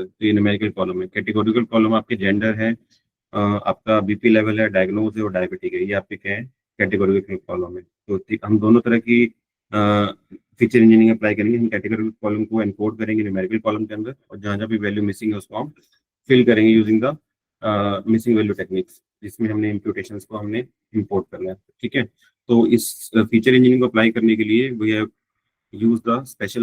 तो ये numerical column है। कैटेगोरिकल कॉलम आपके जेंडर है, आपका बीपी लेवल है, डायग्नोज है और डायबिटिक है, ये आपके क्या है कैटेगोरिकल कॉलम है। तो हम दोनों तरह की फीचर इंजीनियरिंग अप्लाई करेंगे। हम कैटेगोरिकल कॉलम को एनकोड करेंगे न्यूमेरिकल कॉलम के अंदर, और जहाँ जहाँ भी वैल्यू मिसिंग है उसको हम फिल करेंगे using the missing value techniques, जिसमें हमने इम्प्यूटेशंस को हमने इंपोर्ट करना है। ठीक है, तो इस फीचर इंजीनियरिंग को अप्लाई करने के लिए we have use the special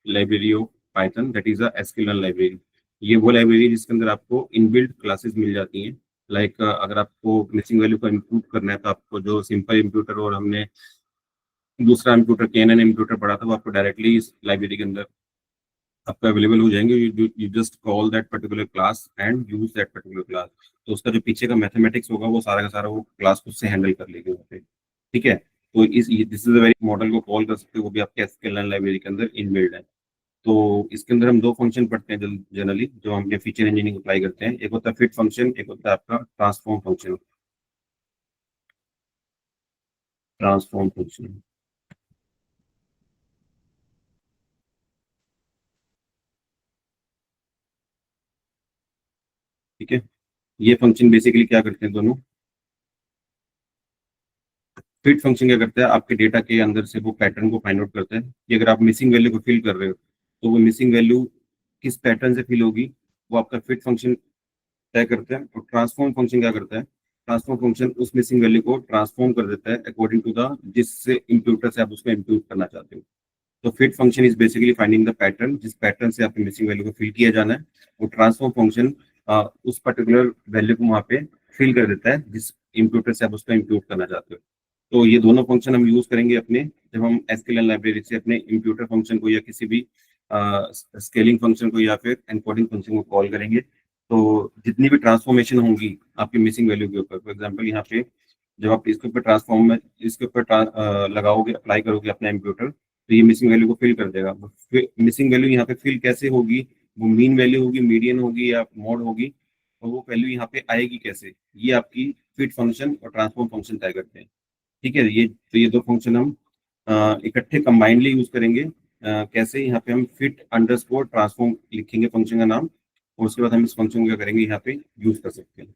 library of Python, that is the SQL library. ये वो लाइब्रेरी जिसके अंदर आपको इनबिल्ट क्लासेस मिल जाती हैं। लाइक अगर आपको मिसिंग वैल्यू को इम्प्रूव करना है तो आपको जो सिंपल इम्प्यूटर और हमने दूसरा इम्प्यूटर केएनएन इम्प्यूटर पढ़ा था वो आपको डायरेक्टली इस लाइब्रेरी के अंदर आपको अवेलेबल हो जाएंगे। You just call that particular class and use that particular class. तो उसका जो पीछे का मैथमेटिक्स होगा वो सारा का सारा वो क्लास खुद से हैंडल कर लेगी वहाँ पे। ठीक है, तो this is a very model को कॉल कर सकते हो, वो भी आपके एसक्यूएल लाइब्रेरी के अंदर इनबिल्ड है। तो इसके अंदर हम दो फंक्शन पढ़ते हैं जनरली, जो हम अपने फीचर इंजीनियरिंग अप्लाई करते हैं। एक होता है फिट फंक्शन, एक होता है आपका ट्रांसफॉर्म फंक्शन। ट्रांसफॉर्म फंक्शन, ठीक है। ये फंक्शन बेसिकली क्या करते हैं दोनों। फिट फंक्शन क्या करता है, आपके डेटा के अंदर से वो पैटर्न को फाइंड आउट करता है कि अगर आप मिसिंग वैल्यू को फिल कर रहे हो तो वो मिसिंग वैल्यू किस पैटर्न से फिल होगी, वो आपका फिट फंक्शन तय करता है। और ट्रांसफॉर्म फंक्शन क्या करता है, ट्रांसफॉर्म फंक्शन उस मिसिंग वैल्यू को ट्रांसफॉर्म कर देता है अकॉर्डिंग टू द जिस इम्प्यूटर से आप उसको इम्प्यूट करना चाहते हो। तो fit function is basically finding the pattern, जिस पैटर्न से आपकी मिसिंग वैल्यू को फिल किया जाना है। और ट्रांसफॉर्म फंक्शन उस पर्टिकुलर वैल्यू को वहाँ पे फिल कर देता है जिस इम्प्यूटर से आप उसको इम्प्यूट करना चाहते हो। तो ये दोनों फंक्शन हम यूज करेंगे अपने, जब हम एसक्यूएल लाइब्रेरी से अपने इम्प्यूटर फंक्शन को या किसी भी स्केलिंग फंक्शन को या फिर एनकोडिंग फंक्शन को कॉल करेंगे। तो जितनी भी ट्रांसफॉर्मेशन होंगी आपकी मिसिंग वैल्यू के ऊपर, फॉर एग्जांपल यहाँ पे जब आप इसके ऊपर ट्रांसफॉर्म में इसके ऊपर लगाओगे, अप्लाई करोगे अपना इम्प्यूटर, तो ये मिसिंग वैल्यू को फिल कर देगा। मिसिंग वैल्यू यहाँ पे फिल कैसे होगी, वो मीन वैल्यू होगी, मीडियन होगी या मोड होगी, और वो वैल्यू यहाँ पे आएगी कैसे, ये आपकी फिट फंक्शन और ट्रांसफॉर्म फंक्शन तय करते हैं। ठीक है, ये दो फंक्शन हम इकट्ठे कंबाइंडली यूज करेंगे। कैसे, यहाँ पे हम फिट अंडरस्कोर ट्रांसफॉर्म लिखेंगे फंक्शन का नाम, और उसके बाद हम इस फंक्शन को क्या करेंगे यहाँ पे यूज कर सकते हैं।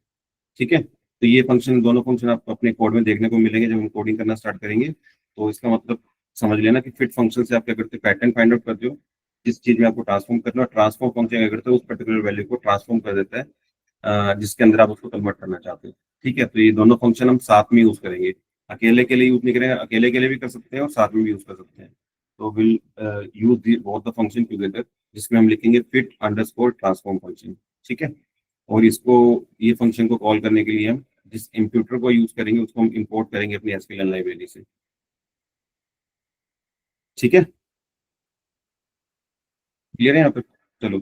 ठीक है, तो ये फंक्शन, दोनों फंक्शन आपको अपने कोड में देखने को मिलेंगे जब हम कोडिंग करना स्टार्ट करेंगे। तो इसका मतलब समझ लेना कि फिट फंक्शन से आप क्या करते हो, पैटर्न फाइंड आउट करते हो जिस चीज में आपको ट्रांसफॉर्म करना है। ट्रांसफॉर्म फंक्शन क्या करता है, उस पर्टिकुलर वैल्यू को ट्रांसफॉर्म कर देता है जिसके अंदर आप उसको कन्वर्ट करना चाहते हो। ठीक है, तो ये दोनों फंक्शन हम साथ में यूज करेंगे, अकेले के लिए यूज नहीं करेंगे, अकेले के लिए भी कर सकते हैं और साथ में भी यूज कर सकते हैं। तो will use both the function together, जिसमें हम लिखेंगे फिट अंडरस्कोर ट्रांसफॉर्म फंक्शन। ठीक है, और इसको, ये फंक्शन को कॉल करने के लिए हम जिस इम्प्यूटर को यूज करेंगे उसको हम इंपोर्ट करेंगे अपनी एसक्यूएल लाइब्रेरी से। ठीक है, क्लियर है यहाँ पे। चलो,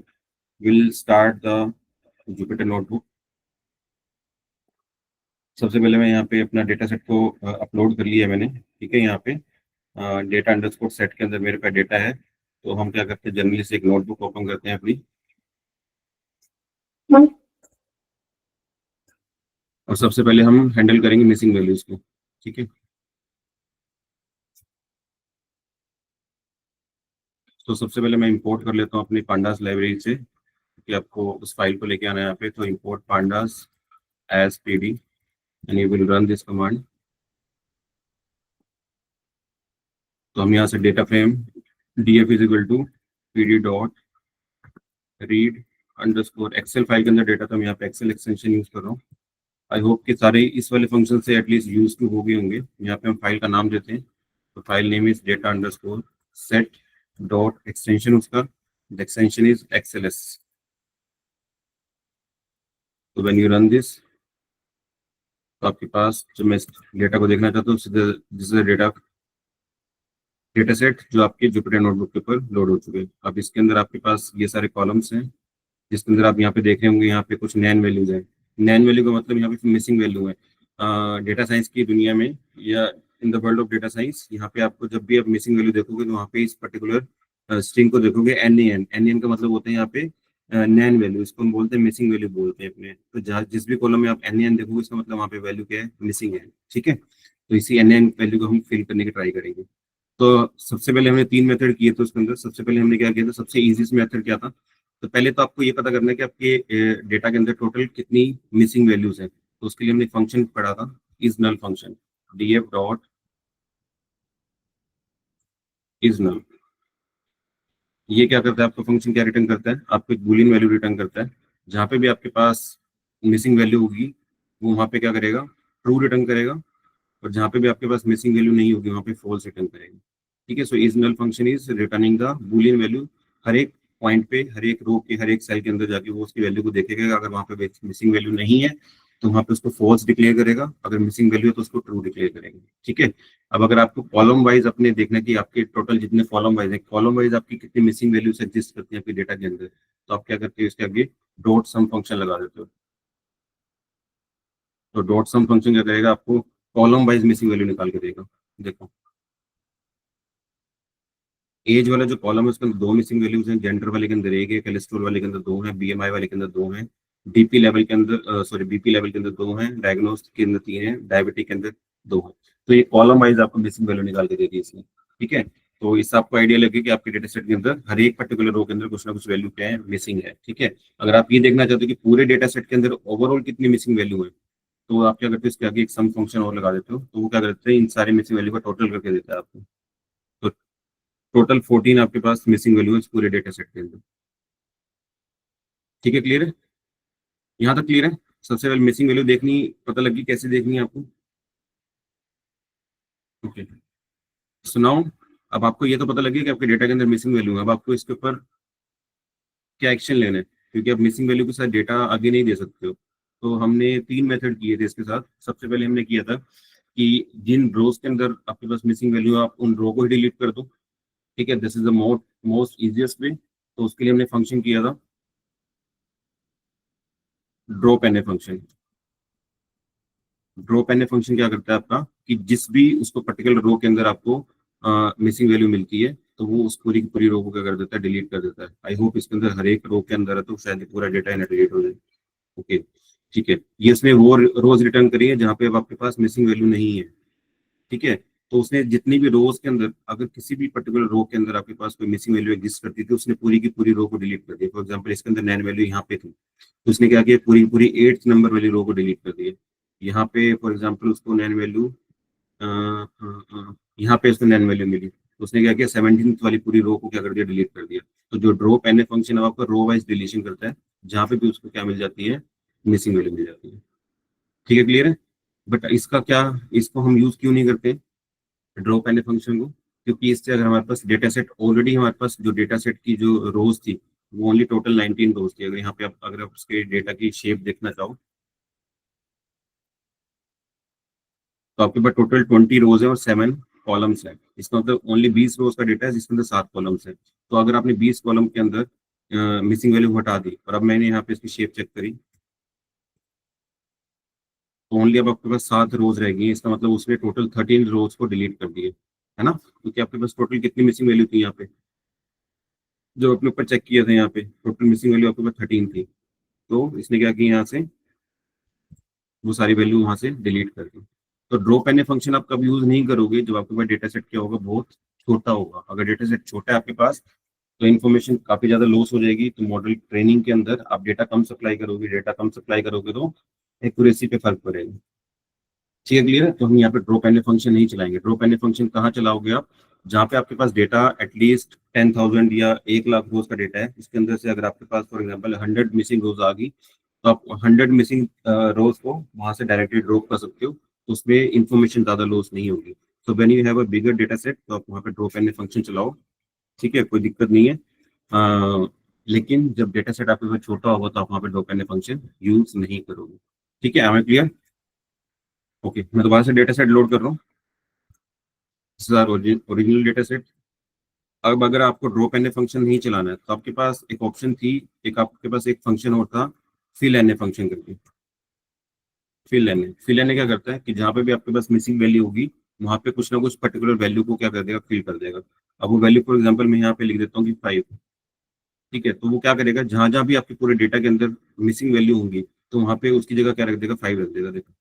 will start the Jupyter notebook. सबसे पहले मैं यहाँ पे अपना डेटा सेट को अपलोड कर लिया है मैंने। ठीक है, यहाँ पे डेटा अंडरस्कोर सेट के अंदर मेरे पास डेटा है। तो हम क्या करते हैं, जनरली से एक नोटबुक ओपन करते हैं अपनी, और सबसे पहले हम हैंडल करेंगे मिसिंग वैल्यूज को। ठीक है, तो सबसे पहले मैं इंपोर्ट कर लेता हूँ अपनी पांडास लाइब्रेरी से, कि आपको उस फाइल को लेके आना है यहाँ पे। तो import pandas as PD and you will run this command. तो हम यहाँ से data frame df is equal to PD dot read underscore excel file के अंदर डेटा, तो हम यहाँ पे एक्सेल एक्सटेंशन यूज कर रहा हूँ। आई होप कि सारे इस वाले फंक्शन से एटलीस्ट यूज टू हो गए होंगे। यहाँ पे हम फाइल का नाम देते हैं, तो file name is data underscore set dot extension, उसका एक्सटेंशन इज एक्सएलएस। तो व्हेन यू रन दिस, तो आपके पास जब मैं डेटा को देखना चाहता हूँ, this is data data set जो आपके जुपिटर नोटबुक के ऊपर लोड हो चुके हैं। अब इसके अंदर आपके पास ये सारे कॉलम्स हैं, जिसके अंदर आप यहाँ पे देख रहे होंगे, यहाँ पे कुछ नैन वैल्यूज हैं। नैन वैल्यू का मतलब यहाँ पे मिसिंग वैल्यू है। डेटा साइंस की दुनिया में या in the world of data science, यहाँ पे आपको जब भी आप मिसिंग वैल्यू देखोगे तो वहाँ पे इस पर्टिकुलर स्ट्रिंग को देखोगे एन एन का मतलब होता है यहाँ पे नैन वैल्यू, इसको हम बोलते हैं मिसिंग वैल्यू बोलते हैं अपने। तो जहाँ जिस भी कॉलम में आप एन देखोगे इसका मतलब वहाँ पे वैल्यू क्या है, मिसिंग है। ठीक है, तो इसी एन वैल्यू को हम फिल करने की ट्राई करेंगे। तो सबसे पहले हमने तीन मेथड किए थे उसके अंदर। सबसे पहले हमने क्या किया था, सबसे इजीएस्ट मेथड क्या था, तो पहले तो आपको ये पता करना है कि आपके डेटा के अंदर टोटल कितनी मिसिंग वैल्यूज हैं। तो उसके लिए हमने फंक्शन पढ़ा था, is null function, df dot is null. ये क्या करता है, आपका फंक्शन क्या रिटर्न करता है, आपको एक बूलियन वैल्यू रिटर्न करता है। जहाँ पे भी आपके पास मिसिंग वैल्यू होगी वो वहाँ पे क्या करेगा, ट्रू रिटर्न करेगा। और जहाँ पे भी आपके पास मिसिंग वैल्यू नहीं होगी वहाँ पे फॉल्स रिटर्न करेगा। ठीक है, so is null function is returning the boolean value. हर एक पॉइंट पे, हर एक रो के हर एक सेल के अंदर जाके वो उसकी वैल्यू को देखेगा। अगर वहाँ पे मिसिंग वैल्यू नहीं है तो वहाँ पे उसको फॉल्स डिक्लेयर करेगा, अगर मिसिंग वैल्यू है तो उसको ट्रू डिक्लेयर करेगा। ठीक है। अब अगर आपको कॉलम वाइज अपने देखना है कि आपके टोटल जितने कॉलम वाइज है, कॉलम वाइज आपकी कितनी मिसिंग वैल्यूज एग्जिस्ट करती है आपके डेटा के अंदर, तो आप क्या करते हो, इसके आगे डॉट सम फंक्शन लगा देते हो। तो डॉट सम फंक्शन क्या करेगा, आपको कॉलम वाइज मिसिंग वैल्यू निकाल के देगा। देखो, एज वाला जो कॉलम है उसके अंदर दो मिसिंग वैल्यूज हैं, जेंडर वाले के अंदर एक है, कोलेस्ट्रॉल वाले के अंदर दो हैं, बीएमआई वाले के अंदर दो हैं, डीपी लेवल के अंदर सॉरी बीपी लेवल के अंदर दो हैं, डायग्नोस्ट के अंदर तीन है, डायबिटिक के अंदर दो है। तो ये कॉलम वाइज आपको मिसिंग वैल्यू निकाल के दे दी इसने। ठीक है। तो इससे आपको आइडिया लगे कि आपके डेटा सेट के अंदर हर एक पर्टिकुलर रो के अंदर कुछ ना कुछ वैल्यू क्या है, मिसिंग है। ठीक है। अगर आप ये देखना चाहते हो कि पूरे डेटा सेट के अंदर ओवरऑल कितनी मिसिंग वैल्यू है, तो आप क्या करते हो, इसके आगे एक सम फंक्शन और लगा देते हो। तो वो क्या करते हैं, इन सारे मिसिंग वैल्यू का टोटल करके देता है आपको। तो टोटल 14 आपके पास मिसिंग वैल्यू है इस पूरे डेटा सेट के अंदर। ठीक है, क्लियर है, यहाँ तक क्लियर है। सबसे पहले मिसिंग वैल्यू देखनी, पता लगी कैसे देखनी है आपको। ओके, सुनाओ। अब आपको ये तो पता लगी कि आपके डेटा के अंदर मिसिंग वैल्यू है, अब आपको इसके ऊपर क्या एक्शन लेना है, क्योंकि आप मिसिंग वैल्यू के साथ डेटा आगे नहीं दे सकते हो। तो हमने तीन मेथड किए थे इसके साथ। सबसे पहले हमने किया था कि जिन रोज के अंदर आपके पास मिसिंग वैल्यू है आप उन रो को ही डिलीट कर दो। ठीक है, this is the most easiest way. तो उसके लिए हमने फंक्शन किया था drop N A function. Drop N A function क्या करता है आपका, कि जिस भी उसको पर्टिकुलर रो के अंदर आपको मिसिंग वैल्यू मिलती है तो वो उस पूरी की पूरी रो को क्या कर देता है, डिलीट कर देता है। आई होप इसके अंदर हर एक रो के अंदर है तो शायद ये पूरा डेटा है डिलीट हो जाए। ओके, ठीक है। ये इसमें वो रोज रिटर्न करी है जहाँ पे अब आपके पास मिसिंग वैल्यू नहीं है। ठीक है। तो उसने जितनी भी रोज के अंदर, अगर किसी भी पर्टिकुलर रो के अंदर आपके पास कोई मिसिंग वैल्यू एग्जिस्ट करती थी, उसने पूरी की पूरी रो को डिलीट कर दिया। फॉर एग्जाम्पल इसके अंदर 9 वैल्यू यहाँ पे थी, तो उसने क्या किया, पूरी की पूरी 8th नंबर वाली रो को डिलीट कर दिया। यहाँ पे फॉर एग्जाम्पल उसको 9 वैल्यू यहाँ पे उसको 9 वैल्यू मिली, तो उसने क्या किया, 17th वाली पूरी रो को क्या कर दिया, डिलीट कर दिया। तो जो ड्रॉप एन ए फंक्शन है वो आपका रो वाइज डिलीशन करता है, जहाँ पे भी उसको क्या मिल जाती है, मिसिंग वैल्यू मिल जाती है। ठीक है, क्लियर है। बट इसका क्या, इसको हम यूज क्यों नहीं करते ड्रॉप एन ए फंक्शन को, क्योंकि इससे अगर हमारे पास डेटा सेट ऑलरेडी, हमारे पास जो डेटा सेट की जो रोज थी वो ओनली टोटल 19 रोज थी। अगर यहाँ पे आप, अगर आप उसके डेटा की शेप देखना चाहो तो आपके पास टोटल 20 रोज है और 7 कॉलम्स है। इसका मतलब ओनली 20 रोज का डेटा है जिसके अंदर 7 कॉलम्स है। तो अगर आपने 20 कॉलम के अंदर मिसिंग वैल्यू हटा दी और अब मैंने यहाँ पे इसकी शेप चेक करी, तो ओनली अब आपके पास 7 रोज रह गई। इसका मतलब उसने टोटल 13 रोज को डिलीट कर दिए, है ना। क्योंकि आपके पास टोटल कितनी मिसिंग वैल्यू थी यहाँ पे, जो अपने ऊपर चेक किया था, यहाँ पे टोटल मिसिंग वैल्यू आपके पास 13 थी। तो इसने क्या किया, यहाँ से वो सारी वैल्यू वहां से डिलीट कर दी। तो ड्रॉप एन ए फंक्शन आप कभी यूज नहीं करोगे जब आपके पास डेटा सेट क्या होगा, बहुत छोटा होगा। अगर डेटा सेट छोटा है आपके पास तो इन्फॉर्मेशन काफी ज्यादा लॉस हो जाएगी। तो मॉडल ट्रेनिंग के अंदर आप डेटा कम सप्लाई करोगे, डेटा कम सप्लाई करोगे तो एक्यूरेसी पे फर्क पड़ेगा। ठीक है, क्लियर है। तो हम यहाँ पे ड्रॉप एन ए फंक्शन नहीं चलाएंगे। ड्रॉप एन ए फंक्शन कहाँ चलाओगे आप, जहाँ पे आपके पास डेटा एटलीस्ट 10,000 या 1 लाख रोज का डेटा है। इसके अंदर से अगर आपके पास फॉर एग्जाम्पल 100 मिसिंग रोज आ गई, तो आप 100 मिसिंग रोज को वहां से डायरेक्टली ड्रॉप कर सकते हो। तो उसमें इंफॉर्मेशन ज्यादा लॉस नहीं होगी। तो when you have a bigger data set तो आप वहाँ पे ड्रॉप एन ए फंक्शन चलाओ। ठीक है, कोई दिक्कत नहीं है। लेकिन जब डेटा सेट आपके पास छोटा होगा तो आप वहाँ पे drop N A function use नहीं करोगे। ठीक है, आई क्लियर। ओके, मैं दोबारा से डेटा सेट लोड कर रहा हूँ। Original data set. अब अगर आपको ड्रॉप एन ए फंक्शन नहीं चलाना है तो आपके पास एक ऑप्शन थी, एक आपके पास एक फंक्शन और था, फिल एन ए फंक्शन करके। फिल एन ए क्या करता है कि जहाँ पे भी आपके पास मिसिंग वैल्यू होगी वहाँ पे कुछ ना कुछ पर्टिकुलर वैल्यू को क्या कर देगा, फिल कर देगा। अब वो वैल्यू फॉर एग्जाम्पल मैं यहाँ पे लिख देता हूँ कि 5। ठीक है, तो वो क्या करेगा, जहां जहां भी आपके पूरे डेटा के अंदर मिसिंग वैल्यू होंगी तो वहां पे उसकी जगह क्या रख देगा, 5 रख देगा। देखो,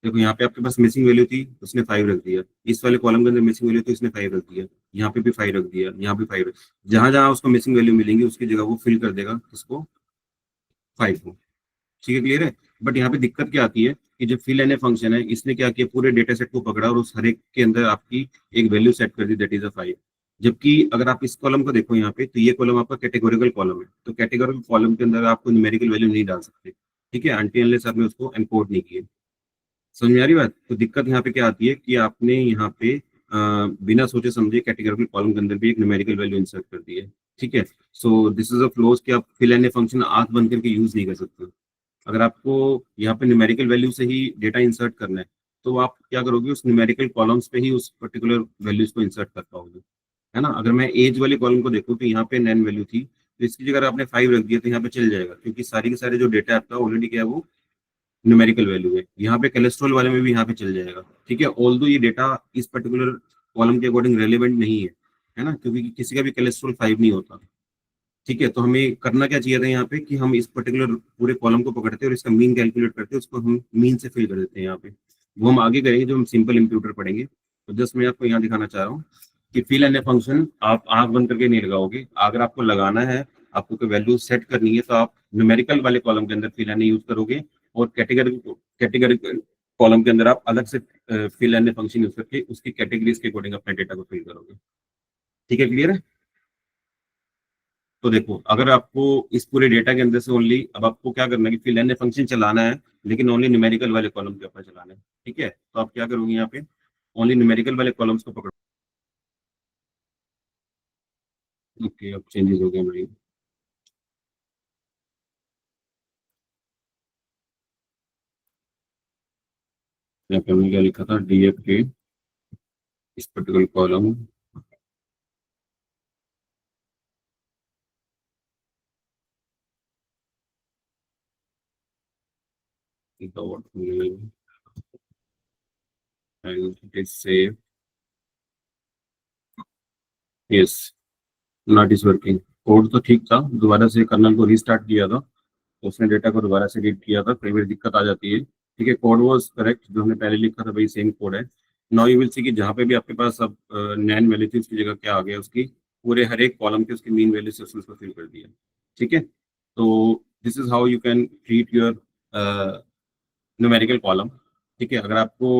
देखो यहाँ पे आपके पास मिसिंग वैल्यू थी, उसने 5 रख दिया। इस वाले कॉलम के अंदर मिसिंग वैल्यू थी, उसने 5 रख दिया। यहाँ पे भी 5 रख दिया, यहाँ पे 5। जहां जहां उसको मिसिंग वैल्यू मिलेंगी उसकी जगह वो फिल कर देगा इसको 5 को। ठीक है, क्लियर है। बट यहाँ पे दिक्कत क्या आती है कि जो फिल एन ए फंक्शन है, इसने क्या किया, पूरे डेटा सेट को पकड़ा और उस हर एक के अंदर आपकी एक वैल्यू सेट कर दी, दैट इज अ 5। जबकि अगर आप इस कॉलम को देखो यहाँ पे, तो ये कॉलम आपका कैटेगोरिकल कॉलम है, तो कैटेगोरिकल कॉलम के अंदर आपको न्यूमेरिकल वैल्यू नहीं डाल सकते। ठीक है, अनटिल अनलेस आपने उसको एनकोड नहीं किया। समझ में आ रही बात? तो दिक्कत यहाँ पे क्या आती है कि आपने यहाँ पे बिना सोचे समझे कैटेगरिकल कॉलम के अंदर भी एक न्यूमेरिकल वैल्यू इंसर्ट कर दी है। ठीक है, so this is a flows कि आप फिल एन ए फंक्शन आंख बंद करके यूज नहीं कर सकते। अगर आपको यहाँ पे न्यूमेरिकल वैल्यू से ही डेटा इंसर्ट करना है, तो आप क्या करोगे, उस न्यूमेरिकल कॉलम्स पे ही उस पर्टिकुलर वैल्यूज को इंसर्ट कर पाओगे। है ना? अगर मैं एज वाले कॉलम को देखूँ तो यहाँ पे नैन वैल्यू थी, तो इसकी जगह अगर आपने 5 रख दिया तो यहाँ पे चल जाएगा, क्योंकि सारी के सारे जो डेटा आपका ऑलरेडी क्या है, वो न्यूमेरिकल वैल्यू है। यहाँ पे कोलेस्ट्रॉल वाले में भी यहाँ पे चल जाएगा। ठीक है, ऑल्दो ये डेटा इस पर्टिकुलर कॉलम के अकॉर्डिंग रेलिवेंट नहीं है ना, क्योंकि किसी का भी कोलेस्ट्रॉल 5 नहीं होता। ठीक है, तो हमें करना क्या चाहिए था यहाँ पे कि हम इस पर्टिकुलर पूरे कॉलम को पकड़ते हैं और इसका मीन कैलकुलेट करते हैं, उसको हम मीन से फिल कर देते हैं यहाँ पे। वो हम आगे करेंगे जब हम सिंपल इंप्यूटर पढ़ेंगे। तो जस्ट मैं आपको यहाँ दिखाना चाह रहा हूँ कि फिल एन ए फंक्शन आप आंख बंद करके नहीं लगाओगे। अगर आपको लगाना है, आपको कोई वैल्यू सेट करनी है, तो आप न्यूमेरिकल वाले कॉलम के अंदर फिल एन ए यूज करोगे, और कैटेगरी कॉलम के अंदर आप अलग से fill N A function use करके उसकी कैटेगरीज के अकॉर्डिंग अपने डेटा को फिल करोगे। ठीक है, क्लियर है? तो देखो, अगर आपको इस पूरे डेटा के अंदर से ओनली, अब आपको क्या करना है कि फिल एन ए फंक्शन चलाना है, लेकिन ओनली न्यूमेरिकल वाले कॉलम के ऊपर चलाना है। ठीक है, तो आप क्या करोगे, यहाँ पे ओनली न्यूमेरिकल वाले कॉलम्स को पकड़ो। ओके, अब चेंजेस हो गए हमारी। यहाँ पे हमने क्या लिखा था, डीएफ के इस particular column dot name and it is save. Yes, not is working. Code तो ठीक था, दोबारा से कर्नल को रीस्टार्ट किया था, तो उसने डेटा को दोबारा से रीड किया था, कई बार दिक्कत आ जाती है। ठीक है, कोड वाज करेक्ट, जो हमने पहले लिखा था वही सेम कोड है। नाउ यू विल सी कि जहाँ पे भी आपके पास अब नैन वैल्यू थी, उसकी जगह क्या आ गया, उसकी पूरे हर एक कॉलम के उसकी मीन वैल्यू से उसने उसको फिल कर दिया। ठीक है, तो this is how you can treat your numerical column. ठीक है, अगर आपको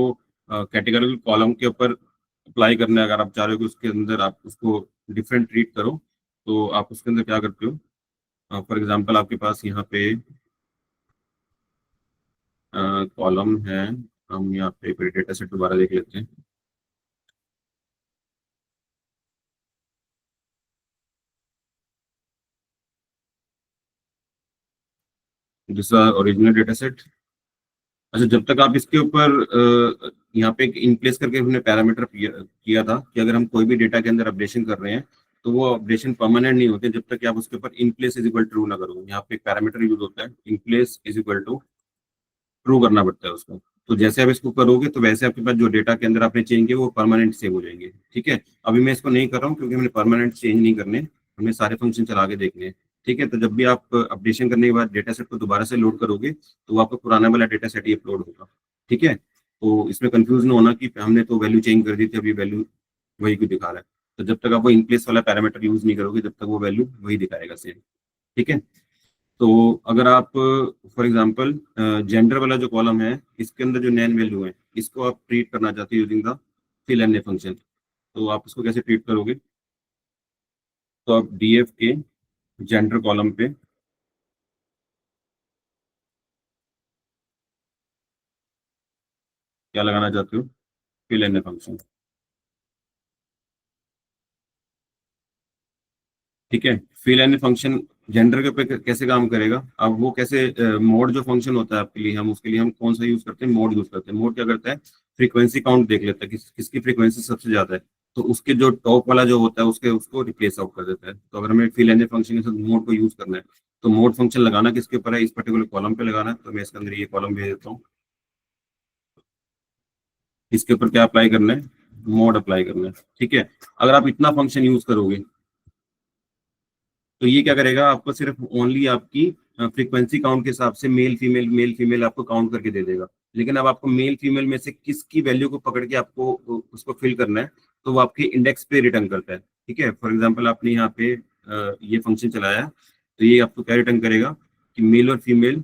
कैटेगरिकल कॉलम के ऊपर अप्लाई करना है, अगर आप चाह रहे हो कि उसके अंदर आप उसको डिफरेंट ट्रीट करो, तो आप उसके अंदर क्या करते हो, फॉर एग्जांपल आपके पास यहाँ पे कॉलम है, हम यहाँ पे फिर डेटा सेट दोबारा देख लेते हैं। जैसा ओरिजिनल डेटा सेट। अच्छा, जब तक आप इसके ऊपर यहाँ पे एक इन प्लेस करके हमने पैरामीटर किया था कि अगर हम कोई भी डेटा के अंदर अपडेशन कर रहे हैं, तो वो अपडेशन परमानेंट नहीं होते जब तक कि आप उसके ऊपर in place is equal true ना करो। यहाँ पे एक पैरामीटर यूज होता है, in place is equal to true करना पड़ता है उसको। तो जैसे आप इसको करोगे, तो वैसे आपके पास जो डेटा के अंदर आपने चेंज किया वो परमानेंट सेव हो जाएंगे। ठीक है, अभी मैं इसको नहीं कर रहा हूँ क्योंकि हमने परमानेंट चेंज नहीं करने, हमें सारे फंक्शन चला के देखने हैं। ठीक है, तो जब भी आप अपडेशन करने के बाद डेटा सेट को दोबारा से लोड करोगे, तो आपका पुराना वाला डेटा सेट ही अपलोड होगा। ठीक है, तो इसमें कंफ्यूज ना होना कि हमने तो वैल्यू चेंज कर दी थी, अभी वैल्यू वही क्यों दिखा रहा है। तो जब तक आप वो इन प्लेस वाला पैरामीटर यूज नहीं करोगे, जब तक वो वैल्यू वही दिखाएगा सेम। ठीक है, तो अगर आप फॉर एग्जांपल जेंडर वाला जो कॉलम है, इसके अंदर जो नैन वैल्यू है, इसको आप ट्रीट करना चाहते हो using the fill N A function, तो आप इसको कैसे ट्रीट करोगे? तो आप डीएफ के जेंडर कॉलम पे क्या लगाना चाहते हो, फिल एन ए फंक्शन। ठीक है, fill N A function gender के पे कैसे काम करेगा, अब वो कैसे, मोड जो फंक्शन होता है आपके लिए, हम उसके लिए हम कौन सा यूज करते हैं, मोड यूज करते हैं। मोड क्या करता है, फ्रीक्वेंसी काउंट देख लेता है किसकी फ्रीक्वेंसी सबसे ज्यादा है, तो उसके जो टॉप वाला जो होता है उसके उसको रिप्लेस आउट कर देता है। तो अगर हमें फिल एन ए फंक्शन के साथ मोड को यूज करना है, तो मोड फंक्शन लगाना किसके ऊपर है, इस पर्टिकुलर कॉलम पे लगाना है। तो मैं इसके अंदर ये कॉलम भेज देता हूँ, इसके ऊपर क्या अप्लाई करना है, मोड अप्लाई करना है। ठीक है, अगर आप इतना फंक्शन यूज करोगे, तो ये क्या करेगा, आपको सिर्फ ओनली आपकी फ्रीक्वेंसी काउंट के हिसाब से मेल फीमेल आपको काउंट करके दे देगा। लेकिन अब आपको मेल फीमेल में से किसकी वैल्यू को पकड़ के आपको उसको फिल करना है, तो वो आपके इंडेक्स पे रिटर्न करता है। ठीक है, फॉर एग्जाम्पल आपने यहाँ पे ये फंक्शन चलाया, तो ये आपको क्या रिटर्न करेगा कि मेल और फीमेल,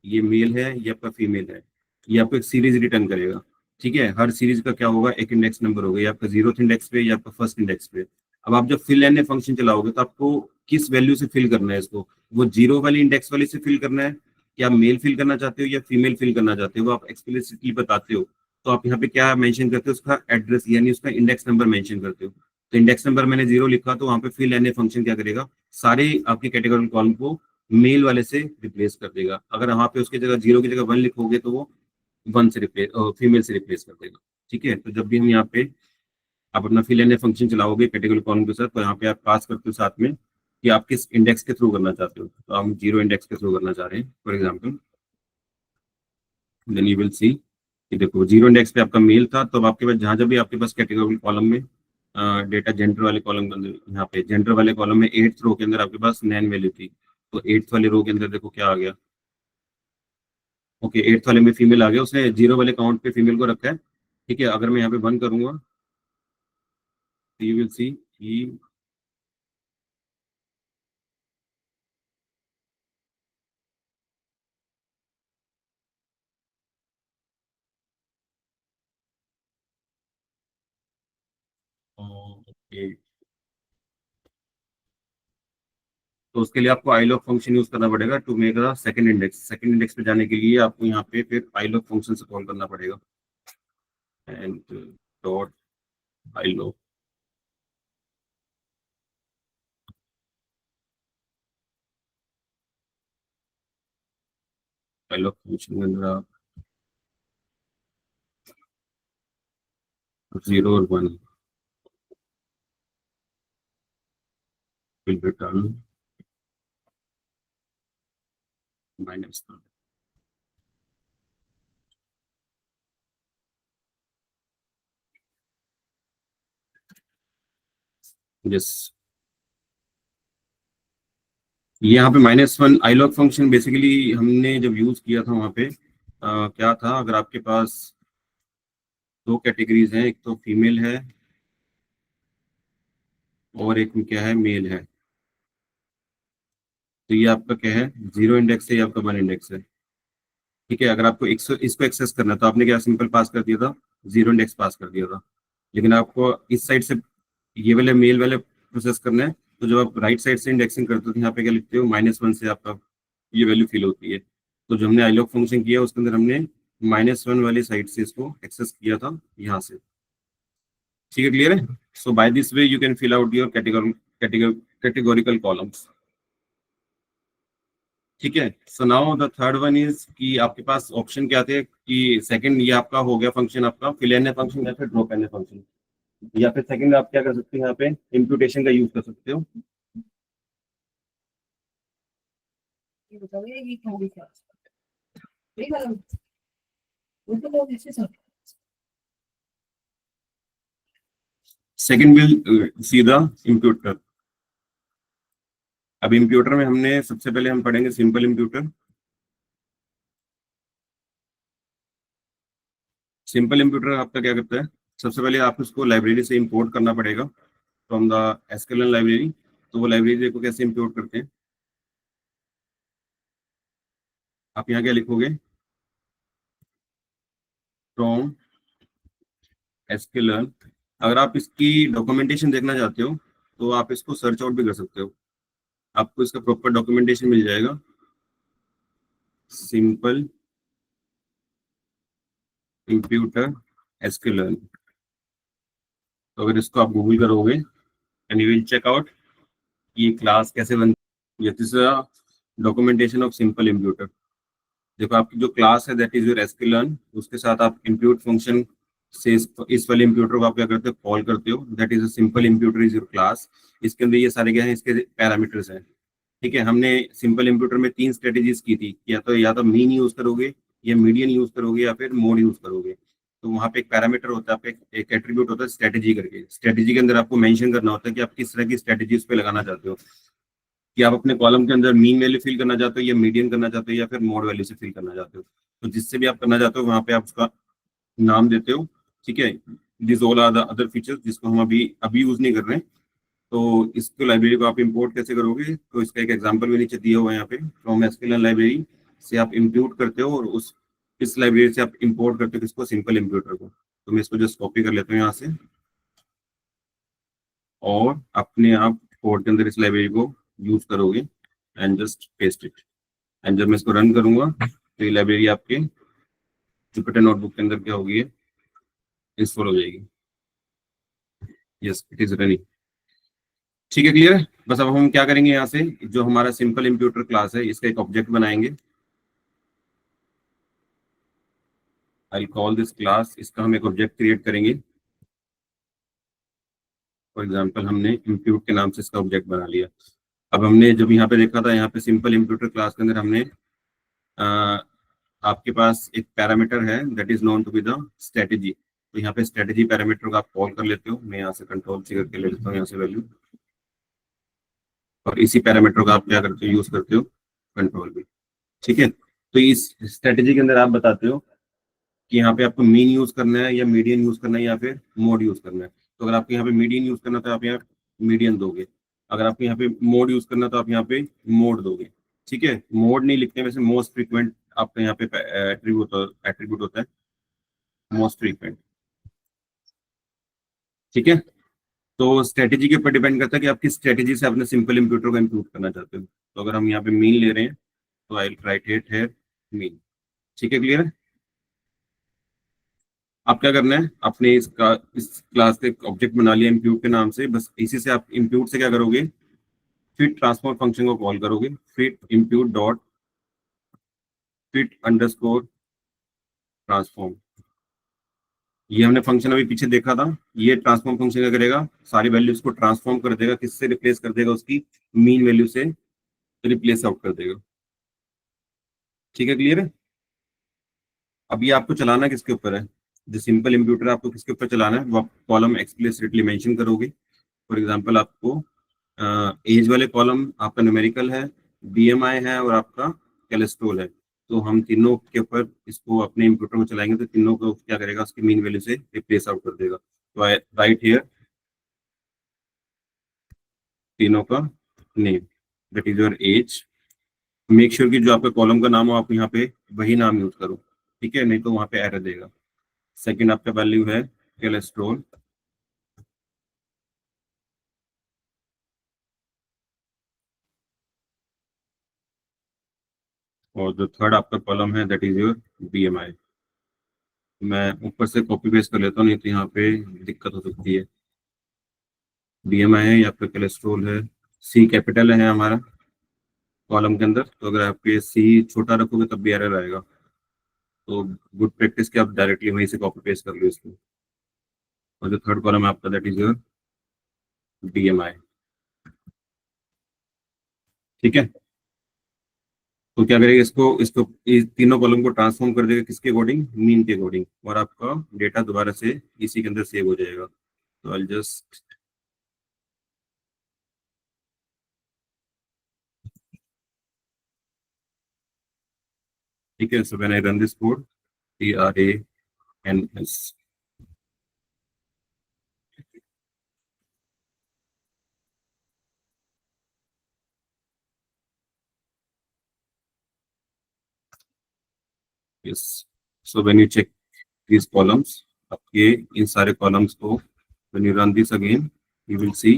ये मेल है ये आपका फीमेल है, ये आपको एक सीरीज रिटर्न करेगा। ठीक है, हर सीरीज का क्या होगा, एक इंडेक्स नंबर होगा, ये आपका 0th इंडेक्स पे या आपका फर्स्ट इंडेक्स पे। अब आप जब फिल एन फंक्शन चलाओगे तो आपको किस वैल्यू से फिल करना है इसको, वो 0 वाली इंडेक्स वाली से फिल करना है, कि आप मेल फिल करना चाहते हो या फीमेल फिल करना चाहते हो, वो आप एक्सप्लिसिटली बताते हो। तो आप यहाँ पे क्या मेंशन करते हो, उसका एड्रेस यानी उसका इंडेक्स नंबर मेंशन करते हो। तो इंडेक्स नंबर मैंने 0 लिखा, तो वहाँ पे फिल एन फंक्शन क्या करेगा, सारे आपके कैटेगरी कॉलम को मेल वाले से रिप्लेस कर देगा। अगर वहां पे उसकी जगह 0 की जगह 1 लिखोगे तो वो 1 से रिप्लेस, फीमेल से रिप्लेस कर देगा। ठीक है, तो जब भी हम यहाँ पे आप अपना फिल एन फंक्शन चलाओगे कैटेगरी कॉलम के साथ, तो यहाँ पे आप पास करते हो साथ में कि आप किस इंडेक्स के थ्रू करना चाहते हो। तो हम 0 इंडेक्स के थ्रू करना चाह रहे हैं for example, then you will see कि देखो 0 इंडेक्स पे आपका मेल था, तो अब आपके पास जहां जब भी आपके पास कैटेगरी कॉलम में डेटा जेंडर वाले कॉलम के अंदर, यहाँ पे जेंडर वाले कॉलम में 8th रो के अंदर आपके पास नैन वैल्यू थी, तो 8th वाले रो के अंदर देखो क्या आ गया, ओके 8th वाले में फीमेल आ गया, उसने 0 वाले काउंट पे फीमेल को रखा है। ठीक है, अगर मैं यहाँ पे 1 करूंगा तो यू विल सी कि ओके, तो उसके लिए आपको आई लॉग फंक्शन यूज करना पड़ेगा to make the second index. Second index पे जाने के लिए आपको यहाँ पे फिर आई लॉग फंक्शन से कॉल करना पड़ेगा, and dot iloc, iloc function के अंदर आप 0 और 1 विल रिटर्न माइनस। यस, ये यहाँ पे -1 आई लॉग फंक्शन बेसिकली हमने जब यूज किया था वहाँ पे क्या था, अगर आपके पास दो कैटेगरीज हैं, एक तो फीमेल है और एक में क्या है, मेल है, तो ये आपका क्या है, 0 इंडेक्स है, ये आपका 1 इंडेक्स है। ठीक है, अगर आपको इसको एक्सेस करना है, तो आपने क्या सिंपल पास कर दिया था, 0 इंडेक्स पास कर दिया था। लेकिन आपको इस साइड से ये वाले मेल वाले प्रोसेस करना है, तो जब आप राइट साइड से इंडेक्सिंग करते हो तो यहाँ पे क्या लिखते हो, -1 से आपका ये वैल्यू फिल होती है। तो जो हमने आईलॉग फंक्शन किया उसके अंदर हमने -1 वाली साइड से इसको एक्सेस किया था यहाँ से। ठीक है, क्लियर है। So by this way you can fill out your categorical columns. ठीक है, so now the third one is कि आपके पास ऑप्शन क्या थे, कि सेकंड ये आपका हो गया फंक्शन, आपका फिल एन फंक्शन या फिर ड्रॉप एन फंक्शन, या फिर सेकंड आप क्या कर सकते हो, यहाँ पे इम्प्यूटेशन का यूज कर सकते हो। Second will see the imputer. अब इम्प्यूटर में हमने सबसे पहले हम पढ़ेंगे सिंपल इम्प्यूटर। सिंपल इम्प्यूटर आपका क्या करता है, सबसे पहले आप उसको लाइब्रेरी से इंपोर्ट करना पड़ेगा फ्रॉम द एसक्यूएल लाइब्रेरी। तो वो लाइब्रेरी को कैसे इंपोर्ट करते हैं, आप यहाँ क्या लिखोगे, फ्रॉम एसक्यूएल। अगर आप इसकी डॉक्यूमेंटेशन देखना चाहते हो तो आप इसको सर्च आउट भी कर सकते हो, आपको इसका प्रॉपर डॉक्यूमेंटेशन मिल जाएगा, सिंपल इम्प्यूटर एसक्यूएल। तो अगर इसको आप गूगल करोगे and you will check out ये क्लास कैसे बनती है, this is a documentation of simple imputer. देखो आपकी जो क्लास है दैट इज योर एसक्यूएल, उसके साथ आप इंप्यूट फंक्शन से इस वाले इंप्यूटर को आप क्या करते हो, कॉल करते हो, that is a simple imputer is your class. इसके अंदर ये सारे क्या है, इसके पैरामीटर्स हैं। ठीक है, हमने सिंपल इंप्यूटर में 3 स्ट्रेटेजीज की थी, या तो मीन यूज करोगे, या मीडियन यूज करोगे, या फिर मोड यूज करोगे। तो वहाँ पे एक पैरामीटर होता है, आपका एक एट्रीब्यूट होता है स्ट्रेटेजी करके, स्ट्रेटेजी के अंदर आपको मेंशन करना होता है कि आप किस तरह की स्ट्रेटेजी उस पे लगाना चाहते हो, कि आप अपने कॉलम के अंदर मीन वैल्यू फिल करना चाहते हो, या मीडियन करना चाहते हो, या फिर मोड वैल्यू से फिल करना चाहते हो। तो जिससे भी आप करना चाहते हो वहां पे आप उसका नाम देते हो। ठीक है, this all are the other features जिसको हम अभी अभी यूज नहीं कर रहे हैं। तो इसको लाइब्रेरी को आप इंपोर्ट कैसे करोगे, तो इसका एक एग्जांपल भी नीचे दिया हुआ है यहाँ पे, फ्रॉम एसक्यूएल लाइब्रेरी से आप इंपोर्ट करते हो, और उस इस लाइब्रेरी से आप इंपोर्ट करते हो किसको, सिंपल इंप्यूटर को। तो मैं इसको जस्ट कॉपी कर लेता हूँ यहाँ से, और अपने आप कोड के अंदर इस लाइब्रेरी को यूज करोगे and just paste it. And जब मैं इसको रन करूंगा तो ये लाइब्रेरी आपके जुपिटर नोटबुक के अंदर क्या होगी, इंस्टॉल हो जाएगी। Yes, it is running. ठीक है, क्लियर है। बस अब हम क्या करेंगे, यहाँ से जो हमारा सिंपल इंप्यूटर क्लास है इसका एक ऑब्जेक्ट बनाएंगे। आई कॉल दिस क्लास, इसका हम एक ऑब्जेक्ट क्रिएट करेंगे। फॉर एग्जांपल हमने इंप्यूट के नाम से इसका ऑब्जेक्ट बना लिया। अब हमने जब यहाँ पे देखा था, यहाँ पे सिंपल इंप्यूटर क्लास के अंदर हमने अ, आपके पास एक पैरामीटर है that is known to be the strategy. तो यहाँ पे स्ट्रेटेजी पैरामीटर को आप कॉल कर लेते हो। मैं यहाँ से कंट्रोल सी करके ले लेता हूँ यहाँ से वैल्यू, और इसी पैरामीटर को आप क्या करते हो, यूज करते हो कंट्रोल भी। ठीक है, तो इस स्ट्रेटेजी के अंदर आप बताते हो कि यहाँ पे आपको मीन यूज करना है या मीडियन यूज करना है या फिर मोड यूज करना है। तो अगर आपको यहाँ पे मीडियन यूज करना है तो आप यहाँ मीडियन दोगे। अगर आपको यहाँ पे मोड यूज करना है तो आप यहाँ पे मोड दोगे। ठीक है, मोड नहीं लिखते हैं वैसे, मोस्ट फ्रीक्वेंट आपका यहाँ पे एट्रीब्यूट होता है, मोस्ट फ्रीक्वेंट। ठीक है, तो स्ट्रेटेजी के ऊपर डिपेंड करता है कि आप किस स्ट्रेटेजी से अपने सिंपल इंप्यूटर को इम्प्रूव करना चाहते हो। तो अगर हम यहाँ पे मीन ले रहे हैं तो आई राइट इट है मीन। ठीक है, क्लियर है। आप क्या करना है, अपने इस क्लास का एक ऑब्जेक्ट बना लिया इम्प्यूट के नाम से। बस इसी से आप इम्प्यूट से क्या करोगे, फिट ट्रांसफॉर्म फंक्शन को कॉल करोगे। Fit impute dot fit underscore transform, ये हमने फंक्शन अभी पीछे देखा था। ये ट्रांसफॉर्म फंक्शन क्या करेगा, सारी वैल्यूज को ट्रांसफॉर्म कर देगा, किससे रिप्लेस कर देगा, उसकी मीन वैल्यू से रिप्लेस आउट कर देगा। ठीक है, क्लियर है। अब ये आपको चलाना किसके ऊपर है, जो सिंपल इंप्यूटर आपको किसके ऊपर चलाना है, वो आप कॉलम एक्सप्लिसिटली मेंशन करोगे। फॉर एग्जांपल आपको एज वाले कॉलम आपका न्यूमेरिकल है, बीएमआई है और आपका कोलेस्ट्रॉल है। तो हम तीनों के ऊपर इसको अपने इंप्यूटर को चलाएंगे तो तीनों को क्या करेगा, उसकी मीन वैल्यू से रिप्लेस आउट कर देगा। तो राइट हियर तीनों का name, that is your as. Make sure कि जो आपका कॉलम का नाम हो आप यहाँ पे वही नाम यूज करो। ठीक है, नहीं तो वहां पे एरर देगा। सेकंड आपका वैल्यू है कोलेस्ट्रॉल, और जो थर्ड आपका कॉलम है दैट इज योर बीएमआई। मैं ऊपर से कॉपी पेस्ट कर लेता हूँ, नहीं तो यहाँ पे दिक्कत हो सकती है। बीएमआई है या फिर कोलेस्ट्रॉल है, सी कैपिटल है हमारा कॉलम के अंदर। तो अगर आप ये सी छोटा रखोगे तब भी एरर आएगा। तो गुड प्रैक्टिस कि आप डायरेक्टली वहीं से कॉपी पेस्ट कर लो इसको। और जो थर्ड कॉलम है आपका दैट इज योर बीएमआई। ठीक है, तो क्या करेगा, इसको इसको इस तीनों कॉलम को ट्रांसफॉर्म कर देगा किसके अकॉर्डिंग, मीन के अकॉर्डिंग, और आपका डेटा दोबारा से इसी के अंदर सेव हो जाएगा। तो आई जस्ट, ठीक है, so when I run this code, TRANS, yes. So when you check these columns, आपके इन सारे कॉलम्स को when you run this again you will see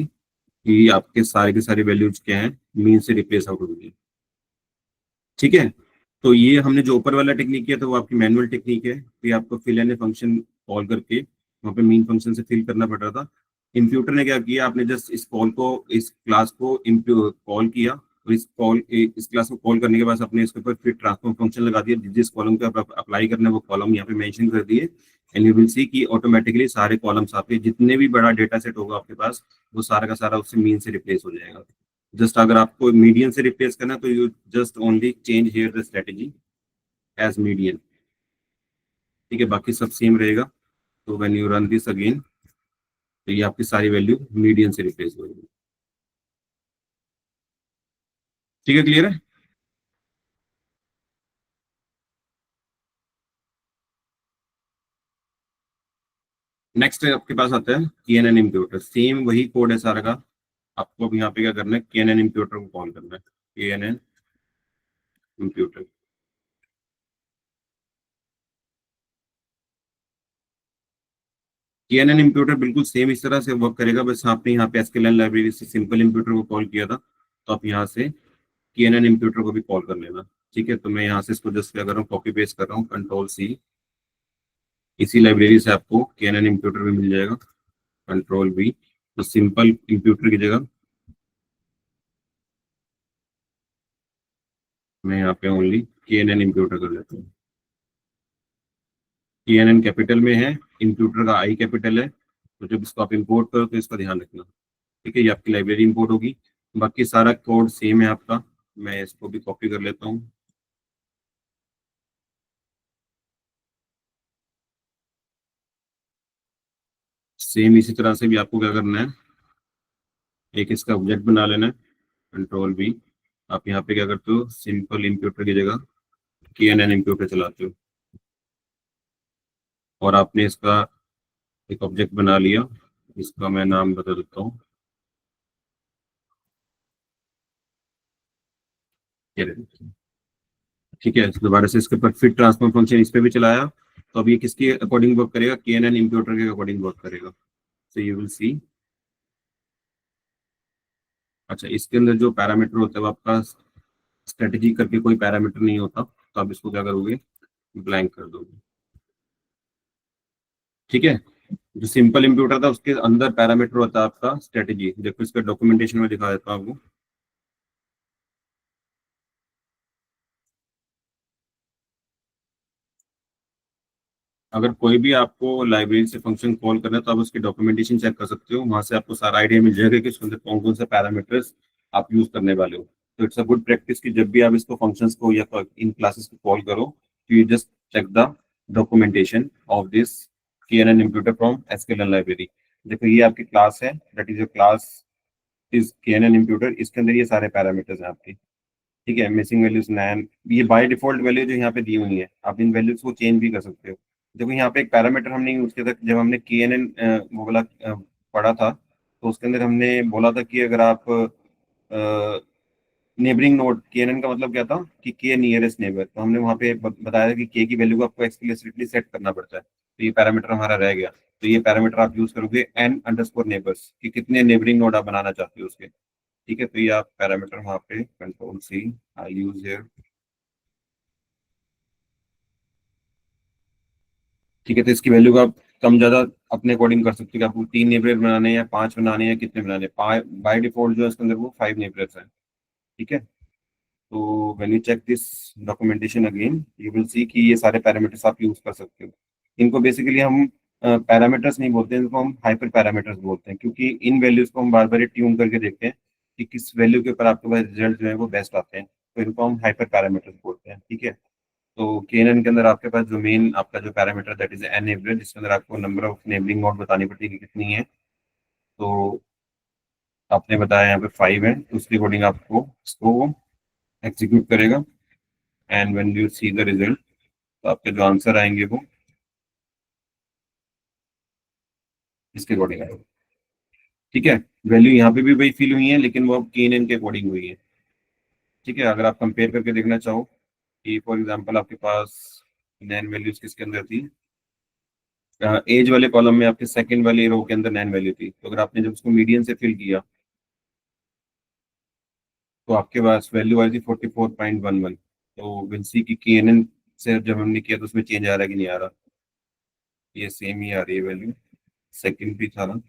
कि आपके सारे के सारे वैल्यूज क्या हैं, मीन से रिप्लेस आउट हो गई। ठीक है, तो ये हमने जो ऊपर वाला टेक्निक किया था वो आपकी मैनुअल टेक्निक है। फिर आपको फिल एन फंक्शन कॉल करके वहाँ पे मीन फंक्शन से फिल करना पड़ रहा था। इंप्यूटर ने क्या किया, आपने जस्ट इस कॉल को, इस क्लास को कॉल किया, और इस क्लास को कॉल करने के बाद अपने इसके ऊपर फिर ट्रांसफॉर्म फंक्शन लगा दिया, जिस कॉलम पे आप अप्लाई करना है वो कॉलम यहाँ पे मेंशन कर दिए। एंड यू विल सी कि ऑटोमेटिकली सारे कॉलम्स आपके जितने भी बड़ा डेटा सेट होगा आपके पास, वो सारा का सारा उससे मीन से रिप्लेस हो जाएगा। जस्ट अगर आपको मीडियन से रिप्लेस करना है तो you just only change here the strategy as median. ठीक है, बाकी सब सेम रहेगा। तो when you run this again तो ये आपकी सारी वैल्यू मीडियन से रिप्लेस हो जाएगी। ठीक है, क्लियर है। नेक्स्ट आपके पास आता है KNN इम्प्यूटर, सेम वही कोड है सारा का। आपको अब यहाँ पे क्या करना है, KNN इम्प्यूटर को कॉल करना है, KNN इम्प्यूटर। KNN इम्प्यूटर बिल्कुल सेम इस तरह से वर्क करेगा, बस आपने यहाँ पे एसक्यूएल लाइब्रेरी से सिंपल इम्प्यूटर को कॉल किया था, तो आप यहाँ से KNN इम्प्यूटर को भी कॉल कर लेना। ठीक है, तो मैं यहाँ से इसको जस्ट क्या कर रहा हूँ, कॉपी पेस्ट कर रहा हूँ, Ctrl+C। इसी लाइब्रेरी से आपको KNN इम्प्यूटर भी मिल जाएगा, Ctrl+V। तो सिंपल इम्प्यूटर की जगह मैं यहाँ पे ओनली KNN इम्प्यूटर कर लेता हूँ। KNN कैपिटल में है, इम्प्यूटर का आई कैपिटल है, तो जब इसको आप इंपोर्ट करो तो इसका ध्यान रखना। ठीक है, ये आपकी लाइब्रेरी इंपोर्ट होगी, बाकी सारा कोड सेम है आपका। मैं इसको भी कॉपी कर लेता हूँ। सेम इसी तरह से भी आपको क्या करना है, एक इसका ऑब्जेक्ट बना लेना है, Ctrl+V। आप यहाँ पे क्या करते हो, सिंपल इम्प्यूटर की जगह KNN इम्प्यूटर चलाते हो, और आपने इसका एक ऑब्जेक्ट बना लिया। इसका मैं नाम बता देता हूँ, ये रहे। ठीक है, तो दोबारा से इसके ऊपर फिट ट्रांसफॉर्म फंक्शन इस पे भी चलाया, तो अब ये किसके अकॉर्डिंग वर्क करेगा, KNN इम्प्यूटर के अकॉर्डिंग वर्क करेगा। सो यू विल सी। अच्छा, इसके अंदर जो पैरामीटर होता है वो आपका स्ट्रेटेजी करके कोई पैरामीटर नहीं होता, तो आप इसको क्या करोगे, ब्लैंक कर दोगे। ठीक है, जो सिंपल इंप्यूटर था उसके अंदर पैरामीटर होता है आपका स्ट्रेटेजी। देखो इसका डॉक्यूमेंटेशन में दिखा देता हूँ आपको। अगर कोई भी आपको लाइब्रेरी से फंक्शन कॉल करना है तो आप उसकी डॉक्यूमेंटेशन चेक कर सकते हो, वहां से आपको सारा आइडिया मिल जाएगा कि उसके अंदर कौन कौन से पैरामीटर्स आप यूज करने वाले हो। तो इट्स अ गुड प्रैक्टिस कि जब भी आप इसको फंक्शंस को या इन क्लासेस को कॉल करो, तो you just check the documentation of this KNN imputer from SQL library. देखो ये आपकी क्लास है, that is your class is KNN imputer, इसके अंदर ये सारे पैरामीटर्स हैं आपके। ठीक है, मिसिंग वैल्यूज नैन, ये बाय डिफॉल्ट वैल्यू जो यहाँ पे दी हुई है, आप इन वैल्यूज को चेंज भी कर सकते हो। देखो यहाँ पे एक पैरामीटर हमने यूज किया था जब हमने KNN वो वाला पढ़ा था, तो उसके अंदर हमने बोला था कि अगर आप नेबरिंग नोड, KNN का मतलब क्या था कि के नियरेस्ट नेबर, तो हमने वहाँ पे बताया था कि के की वैल्यू को आपको एक्सप्लिसिटली सेट करना पड़ता है, तो ये पैरामीटर हमारा रह गया। तो ये पैरामीटर आप यूज करोगे n_नेबर्स, कि कितने नेबरिंग नोड आप बनाना चाहते हो उसके। ठीक है, तो ये आप पैरामीटर वहाँ पे Ctrl+C आई यूज हियर। ठीक है, तो इसकी वैल्यू का आप कम ज्यादा अपने अकॉर्डिंग कर सकते हो कि आपको 3 नेबरेज बनाने हैं या 5 बनाने हैं या कितने बनाने हैं। बाय डिफॉल्ट जो है इसके अंदर वो 5 नेबरेज है। ठीक है, तो when you check this documentation again, you will see कि ये सारे पैरामीटर्स आप यूज कर सकते हो। इनको बेसिकली हम पैरामीटर्स नहीं बोलते हैं, इनको हम हाइपर पैरामीटर्स बोलते हैं, क्योंकि इन वैल्यूज को हम बार बार ट्यून करके देखते हैं कि किस वैल्यू के ऊपर आपके पास रिजल्ट जो है वो बेस्ट आते हैं, तो इनको हम हाइपर पैरामीटर्स बोलते हैं। ठीक है, तो KNN के अंदर आपके पास जो मेन आपका जो parameter that is an average, जिसके अंदर आपको नंबर ऑफ नेबलिंग नोड बतानी पड़ती है कि कितनी है। तो आपने बताया यहाँ पे 5 है, तो उसके अकॉर्डिंग आपको इसको एग्जीक्यूट करेगा, and when you see the result, तो आपके जो आंसर आएंगे वो इसके अकॉर्डिंग आएगा। ठीक है, वैल्यू यहाँ पे भी वही फिल हुई है, लेकिन वो अब KNN के अकॉर्डिंग हुई है। ठीक है, अगर आप कंपेयर करके देखना चाहो कि फॉर एग्जाम्पल आपके पास नैन वैल्यूज किसके अंदर थी, एज वाले कॉलम में आपके सेकंड वाली रो के अंदर नैन वैल्यू थी, तो अगर आपने जब उसको मीडियन से फिल किया तो आपके पास वैल्यू आई थी 44.11। तो विल सी की KNN से जब हमने किया तो उसमें चेंज आ रहा है कि नहीं आ रहा, ये सेम ही आ रही है वैल्यू, सेकंड भी था ना।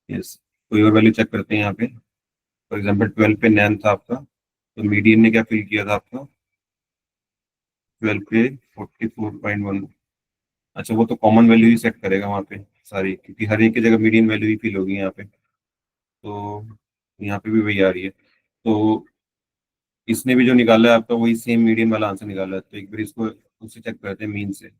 यस, कोई और वैल्यू चेक करते हैं यहाँ पे। फॉर एग्जाम्पल 12 पे नैन था आपका, तो मीडियन ने क्या फिल किया था आपका, 12 पे 44.1। अच्छा, वो तो कॉमन वैल्यू ही सेट करेगा वहाँ पे सारी, क्योंकि हर एक की जगह मीडियन वैल्यू ही फिल होगी यहाँ पे, तो यहाँ पे भी वही आ रही है। तो इसने भी जो निकाला है आपका वही सेम मीडियन वाला आंसर निकाला है, तो एक बार इसको उससे चेक करते हैं मीन से।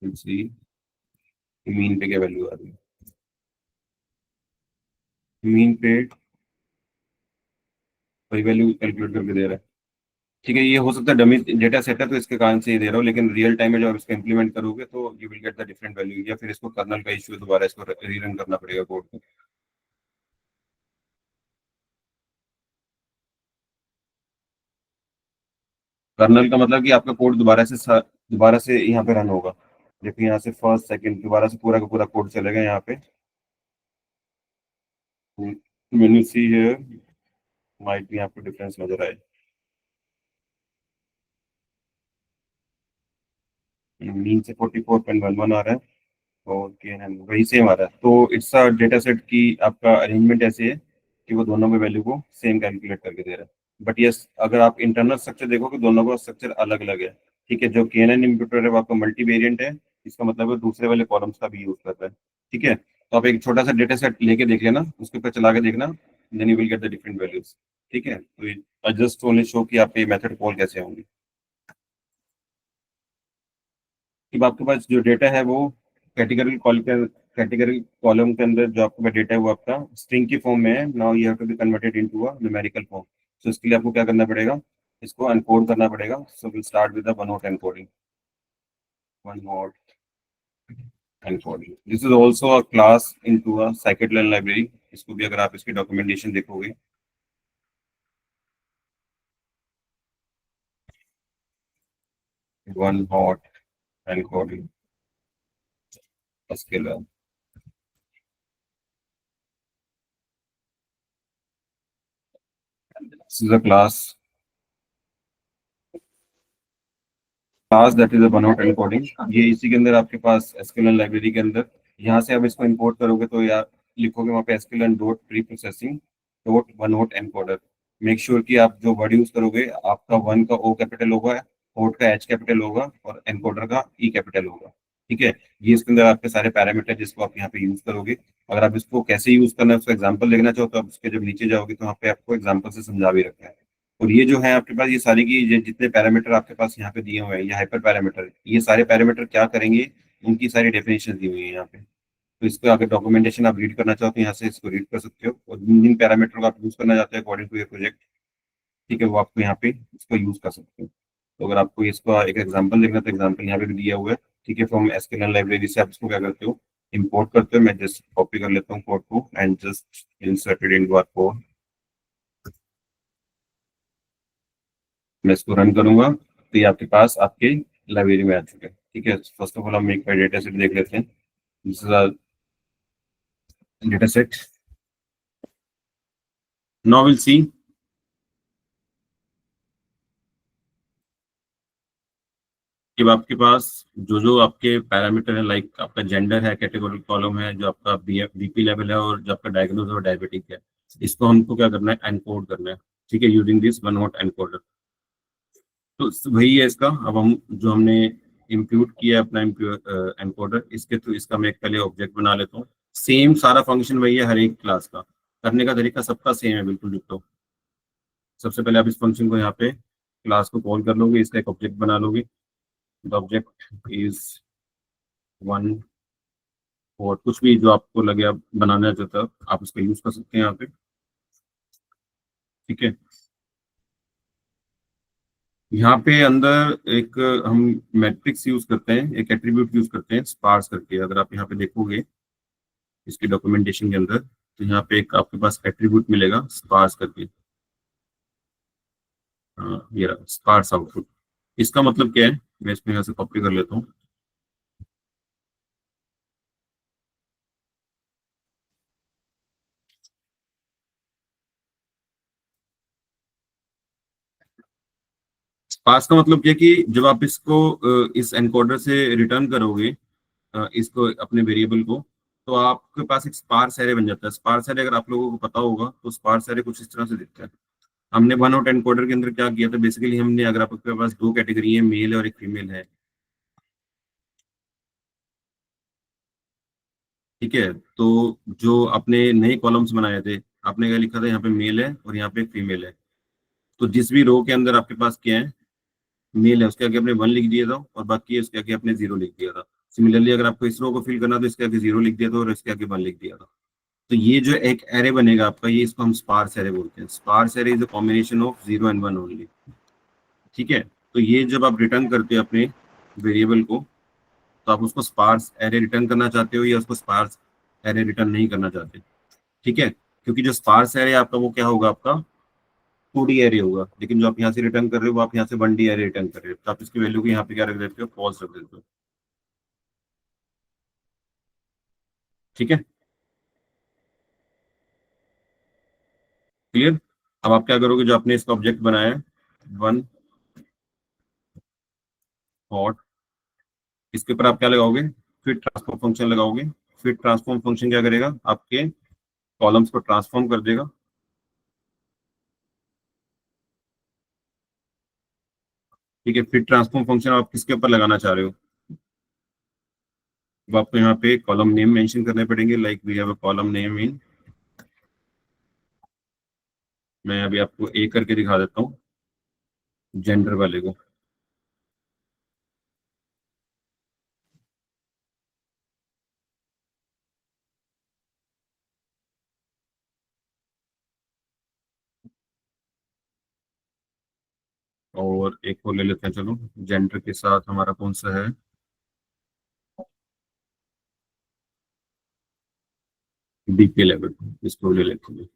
सी मीन पे क्या वैल्यू आ रही है, मीन पे वही वैल्यू कैलकुलेट करके दे रहा है। ठीक है, ये हो सकता है डमी डेटा सेट है तो इसके कारण से ये दे रहा हूँ, लेकिन रियल टाइम में जब आप इसको इम्प्लीमेंट करोगे तो you will get the different value, या फिर इसको कर्नल का इशू है, दोबारा इसको रीरन करना पड़ेगा कोड को। कर्नल का मतलब कि आपका कोड दोबारा से यहाँ पे रन होगा। देखिए यहाँ से फर्स्ट सेकंड दोबारा से पूरा का पूरा कोड चलेगा यहाँ पे। मेन्यू सी है, माइट भी आपको डिफरेंस नजर आए। मीन से 44.11 आ रहा है, और KNN वही सेम आ रहा है, तो इट्स अ डेटा सेट की आपका अरेंजमेंट ऐसे है कि वो दोनों में वैल्यू को सेम कैलकुलेट करके दे रहा है। बट यस, अगर आप इंटरनल स्ट्रक्चर देखोगे दोनों का स्ट्रक्चर अलग अलग है। ठीक है, जो KNN इम्प्यूटर है वो आपका मल्टी वेरिएंट है, इसका मतलब है दूसरे वाले कॉलम्स का भी यूज कर रहा है। ठीक है, तो आप एक छोटा सा डेटा सेट लेके देख लेना, उसके ऊपर चला के देखना, then you will get the different values. ठीक है, तो आई जस्ट ओनली शो कि आप ये मेथड कॉल कैसे होंगे। कि आपके पास जो डेटा है वो कैटेगरी कॉलम के अंदर जो आपके पास डेटा है वो आपका स्ट्रिंग की फॉर्म में है। Now you have to be converted into a numerical form. तो इसके लिए आपको क्या करना पड़ेगा, इसको अनकोड करना पड़ेगा। So will start with the one hot encoding. One hot encoding, this is also a class into a scikit-learn library. इसको भी अगर आप इसकी डॉक्यूमेंटेशन देखोगे, one hot encoding scalar, this is a class that is a one hot encoding. ये इसी के अंदर आपके पास एसक्यूएल लाइब्रेरी के अंदर, यहाँ से आप इसको इंपोर्ट करोगे तो यार लिखोगे वहाँ पे SQL dot pre processing dot one hot encoder. Make sure कि आप जो वर्ड यूज करोगे आपका वन का ओ कैपिटल होगा, हॉट का एच कैपिटल होगा, और एनकोडर का ई कैपिटल होगा। ठीक है, ये इसके अंदर आपके सारे पैरामीटर जिसको आप यहाँ पे यूज करोगे। अगर आप इसको कैसे यूज करना है उसका एग्जाम्पल देखना चाहो तो आप उसके जब नीचे जाओगे तो वहाँ पे आपको एग्जाम्पल से समझा भी रखा है। और ये जो है आपके पास ये सारी की ये जितने पैरामीटर आपके पास यहाँ पे दिए हुए हैं, ये हाइपर पैरामीटर, ये सारे पैरामीटर क्या करेंगे, उनकी सारी डेफिनेशन दी हुई है यहाँ पे। तो इसको अगर डॉक्यूमेंटेशन आप रीड करना चाहो तो यहाँ से इसको रीड कर सकते हो, और जिन जिन पैरामीटर को आप यूज करना चाहते हैं अकॉर्डिंग टू योर प्रोजेक्ट, ठीक है, वो आपको यहाँ पे इसको यूज कर सकते हो। तो अगर आपको इसका एक एग्जाम्पल देखना तो एग्जाम्पल यहाँ पे भी दिया हुआ है। ठीक है, फ्रॉम एसक्यूएल लाइब्रेरी से आप इसको क्या करते हो, इंपोर्ट करते हो। मैं जस्ट कॉपी कर लेता हूँ कोड को and just inserted in our code. मैं इसको रन करूंगा तो ये आपके पास आपके लाइब्रेरी में आ चुका है। ठीक है, फर्स्ट ऑफ ऑल हम एक डेटा सेट देख लेते हैं। This is data set. Now will see कि आपके पास जो जो आपके पैरामीटर है, लाइक आपका जेंडर है, कैटेगरी कॉलम है, जो आपका बीपी लेवल है, और जो आपका डायग्नोज और डायबिटिक है, इसको हमको क्या करना है, एनकोड करना है। ठीक है, using this one hot encoder. तो वही है इसका। अब हम जो हमने इम्प्यूट किया अपना एनकोडर, इसके थ्रू इसका मैं एक पहले ऑब्जेक्ट बना लेता हूँ। सेम सारा फंक्शन वही है हर एक क्लास का, करने का तरीका सबका सेम है बिल्कुल डिट्टो। सबसे पहले आप इस फंक्शन को यहाँ पे क्लास को कॉल कर लोगे, इसका एक ऑब्जेक्ट बना लोगे। द ऑब्जेक्ट इज वन, और कुछ भी जो आपको लगे आप बनाना चाहते हो आप उसका यूज कर सकते हैं यहाँ पे। ठीक है, यहाँ पे अंदर एक हम मैट्रिक्स यूज करते हैं, एक एट्रीब्यूट यूज करते हैं स्पार्स करके। अगर आप यहाँ पे देखोगे इसकी डॉक्यूमेंटेशन के अंदर, तो यहाँ पे एक आपके पास एट्रीब्यूट मिलेगा स्पार्स करके। ये स्पार्स आउटपुट, इसका मतलब क्या है, मैं इसमें यहाँ से कॉपी कर लेता हूँ। स्पार्स का मतलब क्या है कि जब आप इसको इस एनकोडर से रिटर्न करोगे इसको अपने वेरिएबल को, तो आपके पास एक स्पार्स एरे बन जाता है। स्पार्स एरे अगर आप लोगों को पता होगा तो स्पार्स एरे कुछ इस तरह से दिखता है। हमने वन आउट एनकोडर के अंदर क्या किया था, बेसिकली हमने, अगर आपके पास दो कैटेगरी है, मेल है और एक फीमेल है, ठीक है, तो जो आपने नए कॉलम्स बनाए थे, आपने क्या लिखा था, यहाँ पे मेल है और यहाँ पे फीमेल है। तो जिस भी रो के अंदर आपके पास क्या है, मेल है, उसके आगे आपने वन लिख दिया था, और बाकी है उसके आगे आपने जीरो लिख दिया था। सिमिलरली अगर आपको इस रो को फिल करना तो इसके आगे जीरो लिख दिया था और इसके आगे वन लिख दिया था। तो ये जो एक एरे बनेगा आपका, ये इसको हम स्पार्स एरे बोलते हैं। Sparse array is a combination of zero and one only. ठीक है। तो ये जब आप रिटर्न करते हो अपने वेरिएबल को, तो आप उसको स्पार्स एरे रिटर्न करना चाहते हो या उसको स्पार्स एरे रिटर्न नहीं करना चाहते। ठीक है, क्योंकि जो स्पार्स एरे आपका वो क्या होगा, आपका 2D एरे होगा, लेकिन जो आप यहाँ से रिटर्न कर रहे हो वो आप यहाँ से 1D एरे रिटर्न कर रहे हो, तो आप इसकी वैल्यू को यहाँ पे क्या रख देते हो, फॉल्स रख देते हो। ठीक है, क्लियर। अब आप क्या करोगे, जो आपने इसका ऑब्जेक्ट बनाया है, वन हॉट, इसके ऊपर आप क्या लगाओगे, फिट ट्रांसफॉर्म फंक्शन लगाओगे। फिट ट्रांसफॉर्म फंक्शन क्या करेगा, आपके कॉलम्स को ट्रांसफॉर्म कर देगा। ठीक है, फिट ट्रांसफॉर्म फंक्शन आप किसके ऊपर लगाना चाह रहे हो, अब आपको यहाँ पे कॉलम नेम मेंशन करने पड़ेंगे, like we have a column name in, मैं अभी आपको एक करके दिखा देता हूँ, जेंडर वाले को। और एक और ले लेते हैं, चलो जेंडर के साथ हमारा कौन सा है, डीपी लेवल, इसको ले लेते हैं।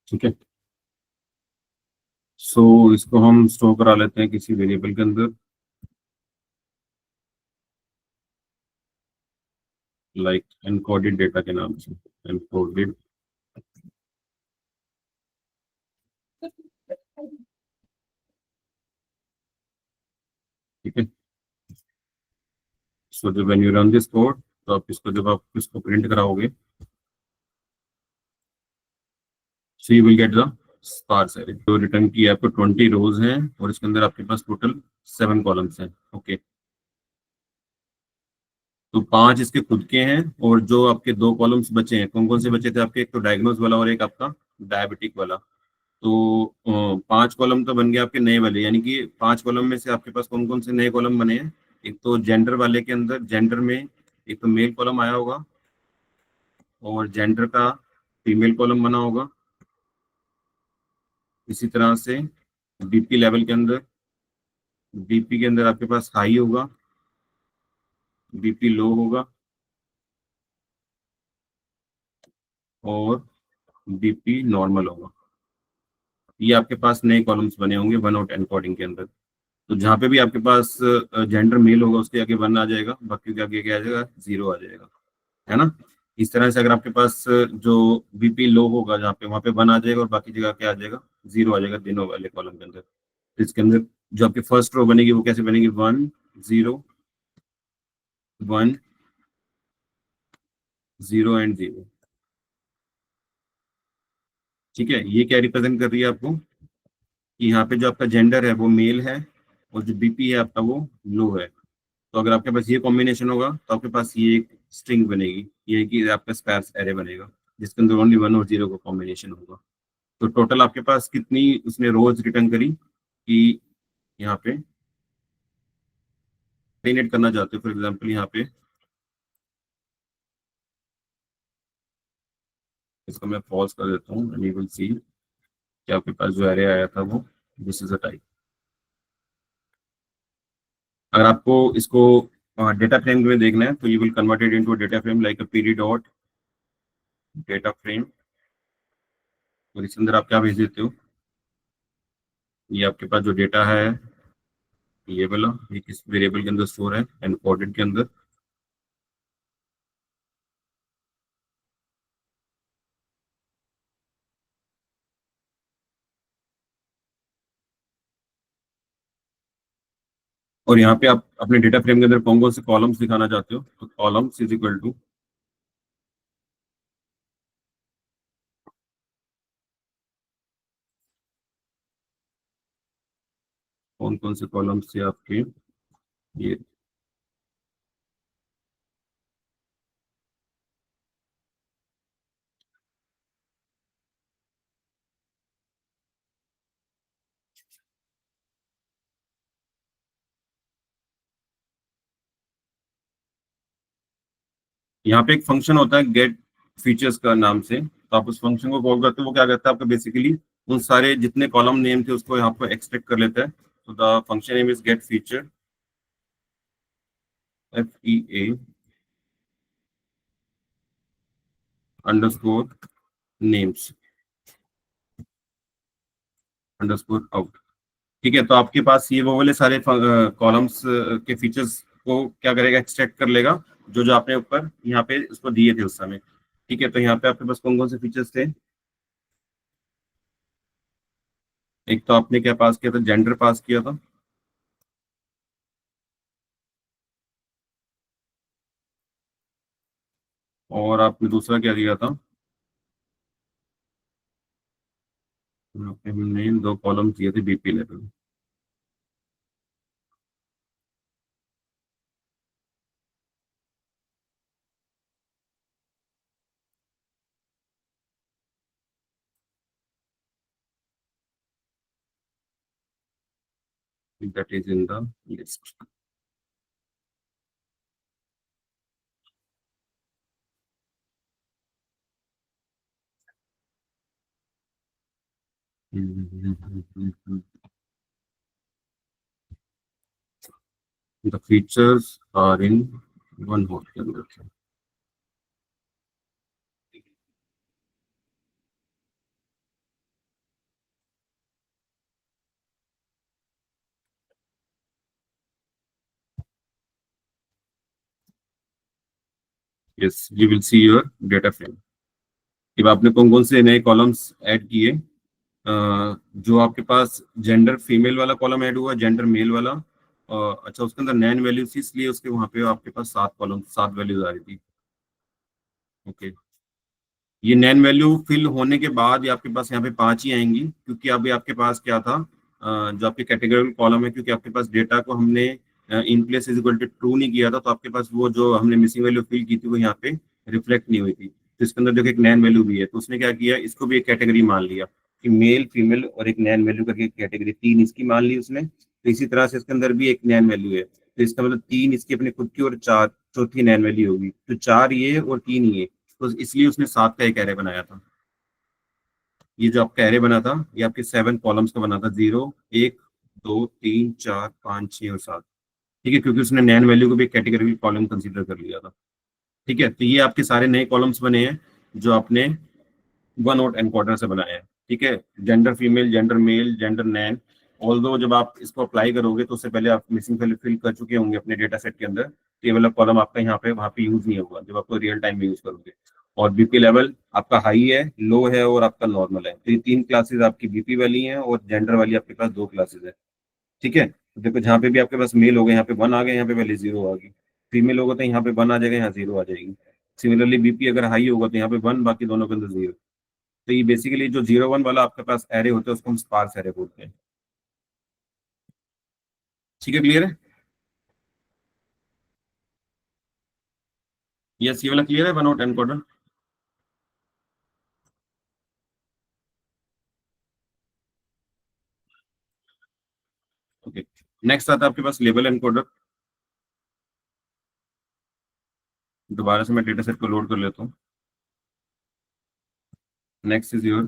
ठीक है, सो इसको हम स्टोर करा लेते हैं किसी वेरिएबल के अंदर, लाइक एनकोडेड डेटा के नाम से, एनकोडेड। ठीक है, सो जब when you run this code, तो आप इसको जब आप इसको प्रिंट कराओगे, so you will get the sparse array. तो रिटर्न की आपको 20 रोज हैं और इसके अंदर आपके पास टोटल 7 कॉलम्स हैं। ओके, तो 5 इसके खुद के हैं, और जो आपके 2 कॉलम्स बचे हैं, कौन कौन से बचे थे आपके, एक तो डायग्नोज वाला और एक आपका डायबिटिक वाला। तो 5 कॉलम तो बन गए आपके नए वाले, यानी कि 5 कॉलम में से आपके पास कौन कौन से नए कॉलम बने हैं, एक तो जेंडर वाले के अंदर, जेंडर में एक तो मेल कॉलम आया होगा, और जेंडर का फीमेल कॉलम बना होगा। इसी तरह से बीपी लेवल के अंदर, बीपी के अंदर आपके पास हाई होगा, बीपी लो होगा, और बीपी नॉर्मल होगा। ये आपके पास नए कॉलम्स बने होंगे वन आउट एनकोडिंग के अंदर। तो जहाँ पे भी आपके पास जेंडर मेल होगा उसके आगे 1 आ जाएगा, बाकी के आगे क्या आ जाएगा, 0 आ जाएगा, है ना। इस तरह से अगर आपके पास जो बीपी लो होगा जहाँ पे, वहाँ पे 1 आ जाएगा, और बाकी जगह क्या आ जाएगा, 0 आ जाएगा तीनों वाले कॉलम के अंदर। तो इसके अंदर जो आपकी फर्स्ट रो बनेगी वो कैसे बनेगी, 1 0 1 0 एंड 0। ठीक है, ये क्या रिप्रेजेंट कर रही है आपको, कि यहाँ पे जो आपका जेंडर है वो मेल है, और जो बीपी है आपका वो लो है। तो अगर आपके पास ये कॉम्बिनेशन होगा तो आपके पास ये एक स्ट्रिंग बनेगी, ये कि आपका स्पैर्स एरे बनेगा, जिसके अंदर ओनली 1 और 0 का कॉम्बिनेशन होगा। तो टोटल आपके पास कितनी उसने रोज रिटर्न करी, कि यहाँ पे क्लीनेट करना चाहते हो, फॉर एग्जाम्पल यहाँ पे इसको मैं पॉज कर देता हूँ, एंड यू विल सी कि आपके पास जो एरे आया था वो दिस इज अ टाइप। अगर आपको इसको डेटा फ्रेम में देखना है, तो you will convert it into data frame like a PD dot data frame, और इसके अंदर आप क्या भेज देते हो, ये आपके पास जो डेटा है, ये वाला, ये किस वेरिएबल के अंदर स्टोर है, एनकोडेड के अंदर। और यहाँ पे आप अपने डेटा फ्रेम के अंदर कौन कौन से कॉलम्स दिखाना चाहते हो, तो कॉलम्स इज इक्वल टू, कौन कौन से कॉलम्स से आपके, ये यहाँ पे एक फंक्शन होता है गेट फीचर्स का नाम से, तो आप उस फंक्शन को कॉल करते हो, वो क्या करता है आपका बेसिकली उन सारे जितने कॉलम नेम थे उसको यहाँ पर एक्सट्रैक्ट कर लेता है। तो the function name is get feature, FEA underscore names underscore out. ठीक है, तो आपके पास ये वो वाले सारे कॉलम्स के फीचर्स को क्या करेगा, एक्सट्रैक्ट कर लेगा, जो जो आपने ऊपर यहाँ पे उसको दिए थे उस समय। ठीक है, तो यहाँ पे आपके पास कौन कौन से फीचर्स थे? एक तो आपने क्या पास किया था, जेंडर पास किया था। और आपने दूसरा क्या दिया था? यहाँ पे हमने दो कॉलम दिए थे BP level. That is in the list. The features are in one hot के अंदर। Yes, you will see your data frame. अब आपने कौन कौन से नए कॉलम्स ऐड किए? जो आपके पास जेंडर फीमेल वाला कॉलम ऐड हुआ, जेंडर मेल वाला। अच्छा, उसके अंदर नैन वैल्यूज थी, इसलिए उसके वहां पे आपके पास 7 कॉलम 7 वैल्यूज आ रही थी। ओके, ये नैन वैल्यू फिल होने के बाद ये आपके पास यहाँ पे 5 ही आएंगी, क्योंकि अभी आपके पास क्या था, जो आपके कैटेगरी कॉलम है, क्योंकि आपके पास डेटा को हमने in place is equal to true नहीं किया था, तो आपके पास वो जो हमने मिसिंग वैल्यू फिल की थी वो यहाँ पे रिफ्लेक्ट नहीं हुई थी। तो इसके अंदर देखो एक नैन वैल्यू भी है, तो उसने क्या किया, इसको भी एक कैटेगरी मान लिया कि मेल फीमेल और एक नैन वैल्यू करके कैटेगरी, 3 इसकी मान ली उसने। तो इसी तरह से इसके अंदर भी एक नैन वैल्यू है, तो इसका मतलब 3 इसकी अपनी खुद की और 4 चौथी नैन वैल्यू होगी, तो 4 ये और 3 ये। तो इसलिए उसने 7 का एक एरे बनाया था। ये जो आपका एरे बना था ये आपके 7 कॉलम्स का बना था, 0 1 2 3 4 5 6 और 7। ठीक है, क्योंकि उसने नैन वैल्यू को भी कैटेगरी कॉलम कंसीडर कर लिया था। ठीक है, तो ये आपके सारे नए कॉलम्स बने हैं जो आपने वन नोट एनकोडर से बनाया है। ठीक है, gender female, gender male, gender NaN. Although जब आप इसको अप्लाई करोगे तो उससे पहले आप मिसिंग वैल्यू फिल कर चुके होंगे अपने डेटा सेट के अंदर, तो ये वाला कॉलम आपका यहाँ पे वहाँ पे यूज नहीं होगा जब आपको रियल टाइम में यूज करोगे। और BP लेवल आपका हाई है, लो है और आपका नॉर्मल है, तो ये 3 क्लासेस आपकी BP वाली हैं, और जेंडर वाली आपके पास 2 क्लासेस है। ठीक है, तो देखो जहाँ पे भी आपके पास मेल हो गए यहाँ पे 1 आ गए, यहाँ पे पहले 0 आ गई। फीमेल होगा तो यहाँ पे 1 आ जाएगा, यहाँ 0 आ जाएगी। सिमिलरली BP अगर हाई होगा तो यहाँ पे 1, बाकी दोनों के अंदर 0। तो ये बेसिकली जो 0 1 वाला आपके पास एरे होता है उसको हम स्पार्स एरे बोलते हैं। ठीक है, क्लियर है? यस, ये वाला क्लियर है, one out encoder. Okay, next आता है आपके पास लेबल एनकोडर। दोबारा से मैं डेटा सेट को लोड कर लेता हूँ। Next is your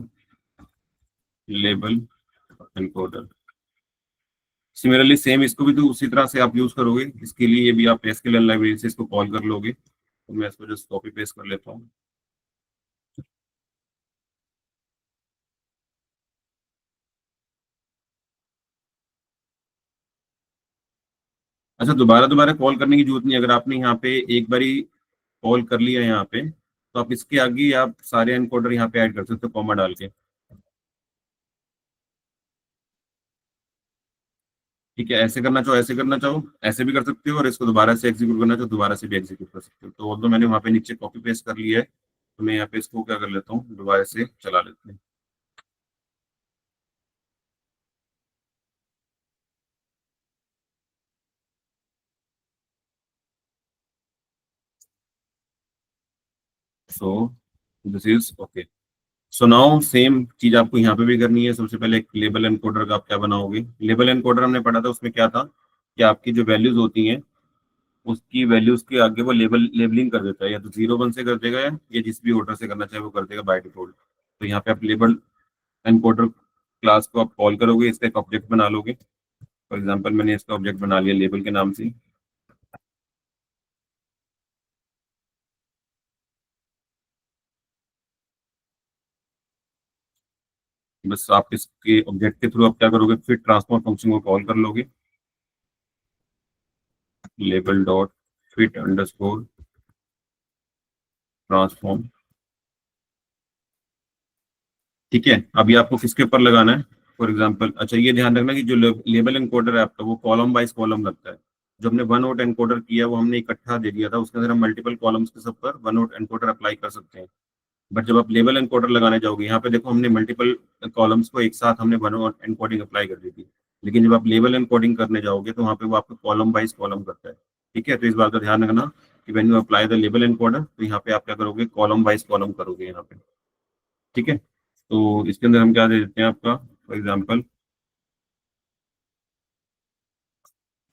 label encoder. Similarly same इसको भी तो उसी तरह से आप यूज करोगे, इसके लिए भी आप एसक्यूएल लाइब्रेरी से इसको कॉल कर लोगे। तो मैं इसको जस्ट कॉपी पेस्ट कर लेता हूँ। अच्छा, दोबारा दोबारा कॉल करने की जरूरत नहीं, अगर आपने यहाँ पे एक बारी कॉल कर लिया यहाँ पे, तो आप इसके आगे आप सारे एनकोडर यहाँ पे ऐड कर सकते हो कॉमा डाल के। ठीक है, ऐसे करना चाहो ऐसे करना चाहो ऐसे भी कर सकते हो, और इसको दोबारा से एग्जीक्यूट करना चाहो दोबारा से भी एग्जीक्यूट कर सकते हो। तो ऑल्दो मैंने वहाँ पे नीचे कॉपी पेस्ट कर लिया है, तो मैं यहाँ पे इसको क्या कर लेता हूँ, दोबारा से चला लेते हैं। सो this is okay. So now same चीज आपको यहाँ पे भी करनी है। सबसे पहले एक लेबल एनकोडर का आप क्या बनाओगे? लेबल एनकोडर हमने पढ़ा था, उसमें क्या था कि आपकी जो वैल्यूज होती हैं उसकी वैल्यूज के आगे वो लेबलिंग कर देता है, या तो 0 1 से कर देगा या जिस भी ऑर्डर से करना चाहे वो कर देगा बाय डिफॉल्ट। तो यहाँ पे आप लेबल एनकोडर क्लास को आप कॉल करोगे, इसका एक ऑब्जेक्ट बना लोगे। फॉर एग्जांपल मैंने इसका ऑब्जेक्ट बना लिया लेबल के नाम से। बस आप इसके ऑब्जेक्ट के थ्रू आप क्या करोगे, फिर ट्रांसफॉर्म फंक्शन को कॉल कर लोगे, label dot fit underscore transform. ठीक है, अभी आपको किसके ऊपर लगाना है, फॉर एग्जांपल, अच्छा ये ध्यान रखना कि जो लेबल एनकोडर है आपका वो कॉलम वाइज कॉलम रखता है। जो हमने वन नोट एनकोडर किया वो हमने इकट्ठा दे दिया था, उसके अंदर हम मल्टीपल कॉलम्स के सब पर वन नोट एनकोडर अप्लाई कर सकते हैं। बट जब आप लेबल एनकोडर लगाने जाओगे, यहाँ पे देखो हमने मल्टीपल कॉलम्स को एक साथ हमने वन नोट एनकोडिंग अप्लाई कर दी थी। लेकिन जब आप लेबल एनकोडिंग करने जाओगे तो वहाँ पे वो आपको कॉलम वाइज कॉलम करता है। ठीक है, तो इस बात का ध्यान रखना कि when you apply the label encoder, तो यहाँ पे आप क्या करोगे, कॉलम वाइज कॉलम करोगे यहाँ पे। ठीक है, तो इसके अंदर हम क्या दे देते हैं आपका, फॉर एग्जाम्पल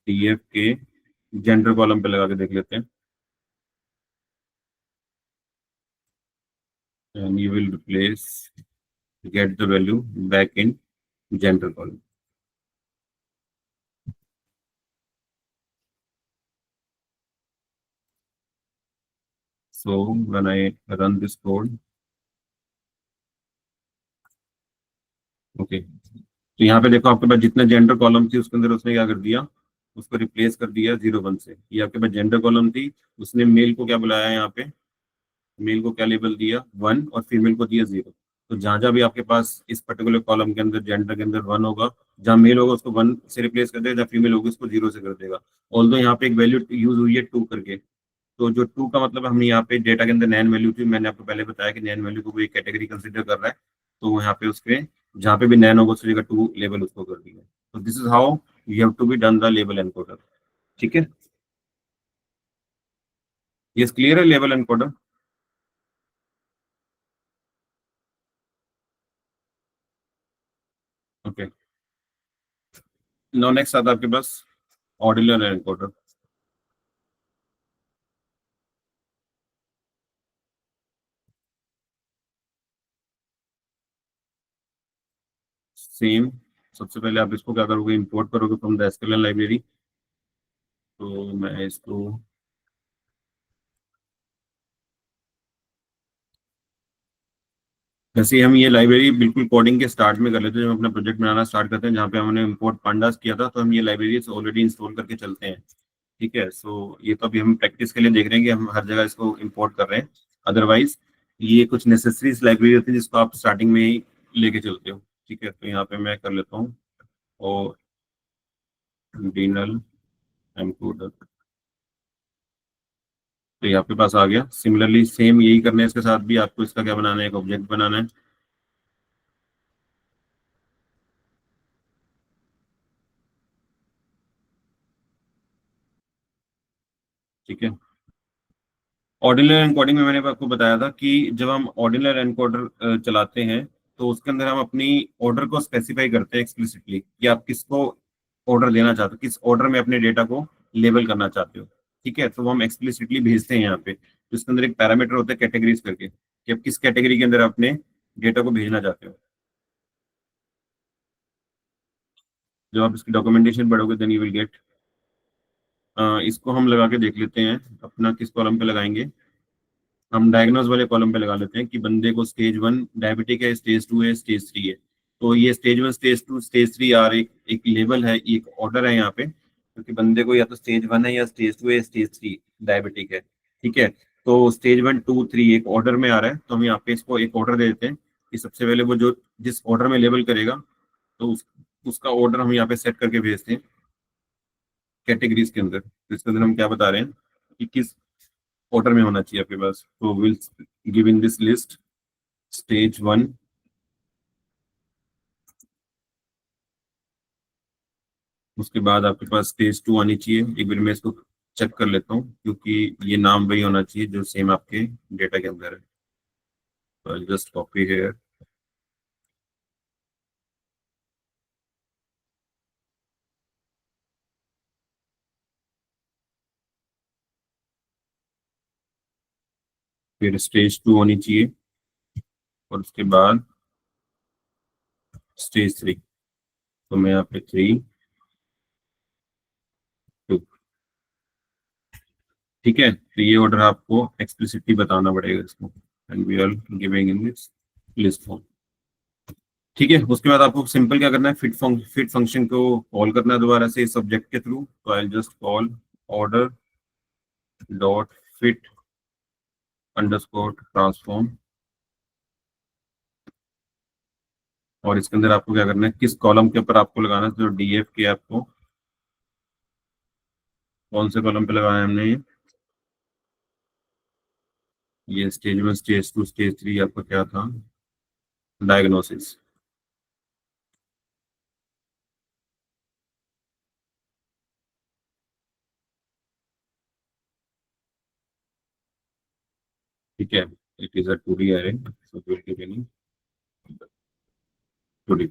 टीएफ के जेंडर कॉलम पे लगा के देख लेते हैं, and you will replace get the value back in gender column. So when I run this code, okay, तो यहाँ पे देखो आपके पास जितने जेंडर कॉलम थी उसके अंदर उसने क्या कर दिया, उसको रिप्लेस कर दिया 0 1 से। ये आपके पास जेंडर कॉलम थी, उसने मेल को क्या बुलाया यहाँ पे, मेल को क्या लेबल दिया 1 और फीमेल को दिया 0। तो जहां जहां भी आपके पास इस पर्टिकुलर कॉलम के अंदर जेंडर के अंदर 1 होगा, जहां मेल होगा उसको 1 से रिप्लेस कर देगा, जहां फीमेल होगी उसको 0 से कर देगा। ऑल्दो यहाँ पे एक वैल्यू यूज हुई है 2 करके, तो जो 2 का मतलब हमने यहाँ पे डेटा के अंदर नैन वैल्यू थी, मैंने आपको पहले बताया कि नैन वैल्यू को भी एक कैटेगरी कंसिडर कर रहा है। तो यहाँ पे उसके जहाँ पे भी नैन होगा उस जगह 2 लेबल उसको कर दिया। तो this is how you have to be done the label encoder. ठीक है, ये क्लियर है label encoder. Okay, now next आता है आपके पास ऑर्डिनल एनकोडर। सेम, सबसे पहले आप इसको क्या करोगे, इंपोर्ट करोगे फ्रॉम द एसक्यूएल लाइब्रेरी। तो मैं इसको, वैसे हम ये लाइब्रेरी बिल्कुल कोडिंग के स्टार्ट में कर लेते हैं, जब हम अपना प्रोजेक्ट बनाना स्टार्ट करते हैं, जहाँ पे हमने इंपोर्ट पांडास किया था, तो हम ये लाइब्रेरी ऑलरेडी इंस्टॉल करके चलते हैं। ठीक है, सो ये तो अभी हम प्रैक्टिस के लिए देख रहे हैं कि हम हर जगह इसको इंपोर्ट कर रहे हैं। अदरवाइज ये कुछ नेसेसरीज लाइब्रेरी होती है जिसको आप स्टार्टिंग में ही लेके चलते हो। ठीक है, तो यहाँ पे मैं कर लेता हूँ और ऑर्डिनल एनकोडर, तो ये आपके पास आ गया। सिमिलरली सेम यही करना है, इसके साथ भी आपको इसका क्या बनाना है, एक ऑब्जेक्ट बनाना है। ठीक है, ऑर्डिनल एनकोडिंग में मैंने आपको बताया था कि जब हम ऑर्डिनल एनकोडर चलाते हैं, तो उसके अंदर हम अपनी ऑर्डर को स्पेसिफाई करते हैं एक्सप्लिसिटली कि आप किसको ऑर्डर देना चाहते हो, किस ऑर्डर में अपने डेटा को लेबल करना चाहते हो। ठीक है, तो वो हम एक्सप्लिसिटली भेजते हैं यहाँ पे, तो इसके अंदर एक पैरामीटर होता है कैटेगरीज करके, कि आप किस कैटेगरी के अंदर अपने डेटा को भेजना चाहते हो। जब आप इसकी डॉक्यूमेंटेशन पढ़ोगे देन यू विल गेट। इसको हम लगा के देख लेते हैं, अपना किस कॉलम पे लगाएंगे, हम डायग्नोज वाले कॉलम पे लगा लेते हैं कि बंदे को स्टेज 1 डायबिटिक है, स्टेज 2 है, स्टेज 3 है। तो ये स्टेज 1 स्टेज 2 स्टेज 3 आर एक एक लेवल है, एक ऑर्डर है यहाँ पे, क्योंकि बंदे को या तो स्टेज 1 है या स्टेज 2 है, स्टेज 3 डायबिटिक है। ठीक है, तो स्टेज 1 2 3 एक ऑर्डर में आ रहा है, तो हम यहाँ पे इसको एक ऑर्डर दे देते हैं कि सबसे पहले वो जो जिस ऑर्डर में लेबल करेगा, तो उसका ऑर्डर हम यहाँ पे सेट करके भेजते हैं कैटेगरीज के अंदर। तो इसके अंदर हम क्या बता रहे हैं कि किस ऑर्डर में होना चाहिए आपके पास, तो will give in this list stage 1। उसके बाद आपके पास स्टेज 2 आनी चाहिए। एक बार मैं इसको चेक कर लेता हूँ, क्योंकि ये नाम वही होना चाहिए जो सेम आपके डेटा के अंदर है। तो जस्ट कॉपी है। फिर स्टेज 2 होनी चाहिए, और उसके बाद स्टेज 3। तो मैं यहाँ पे 3 2। ठीक है, तो ये ऑर्डर आपको एक्सप्लिसिटली बताना पड़ेगा इसको, and we are giving in this list form. ठीक है, उसके बाद आपको सिंपल क्या करना है, फिट फंक्शन को कॉल करना है दोबारा से इस सब्जेक्ट के थ्रू। तो I just call order dot fit underscore transform, और इसके अंदर आपको क्या करना है, किस कॉलम के ऊपर आपको लगाना है, जो डीएफ के आपको कौन से कॉलम पे लगाया है हमने, ये स्टेज 1 स्टेज 2 स्टेज 3 आपका क्या था, डायग्नोसिस। ठीक है, it is a 2D array, so we'll give any 2D।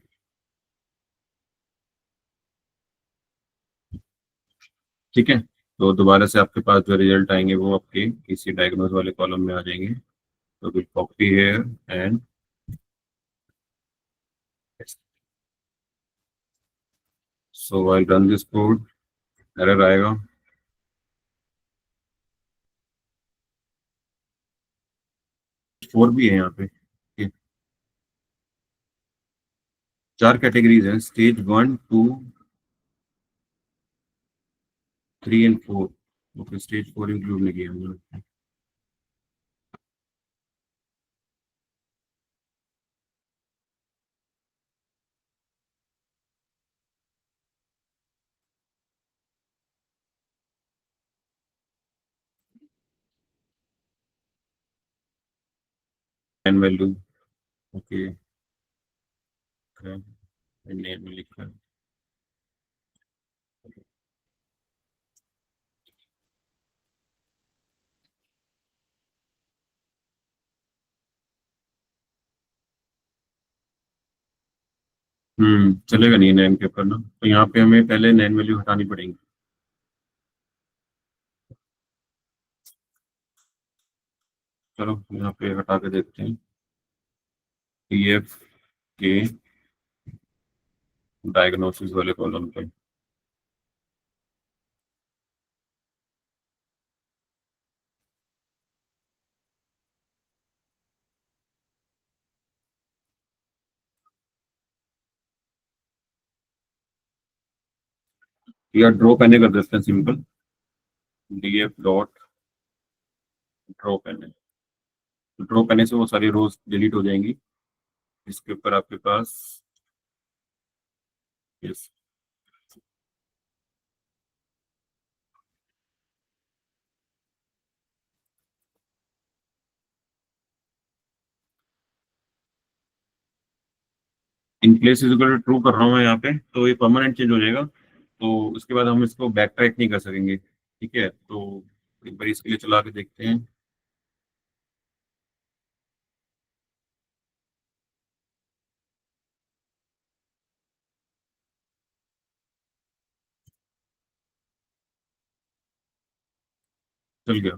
ठीक है, तो दोबारा से आपके पास जो रिजल्ट आएंगे वो आपके इसी डायग्नोज वाले कॉलम में आ जाएंगे। तो will copy here and so I run this code, error आएगा। फोर भी है यहाँ पे, ठीक है। 4 कैटेगरीज हैं, stage 1 2 3 and 4। Okay, stage 4 include नहीं किया हमने। एन वैल्यू, ओके, नेम में लिखा है। चलेगा नहीं नैन के ऊपर ना, तो यहाँ पे हमें पहले नैन वैल्यू हटानी पड़ेगी। चलो यहाँ पे हटा के देखते हैं, पीएफ के डायग्नोसिस वाले कॉलम पे। या ड्रॉ करने कर देते हैं सिंपल, डीएफ डॉट ड्रॉ करने। ड्रॉ करने से वो सारी रोज डिलीट हो जाएंगी। इसके ऊपर आपके पास yes, in place is equal to true कर रहा हूँ मैं यहाँ पे, तो ये परमानेंट चेंज हो जाएगा। तो उसके बाद हम इसको बैक ट्रैक नहीं कर सकेंगे। ठीक है, तो एक बार इसके लिए चला के देखते हैं। चल गया,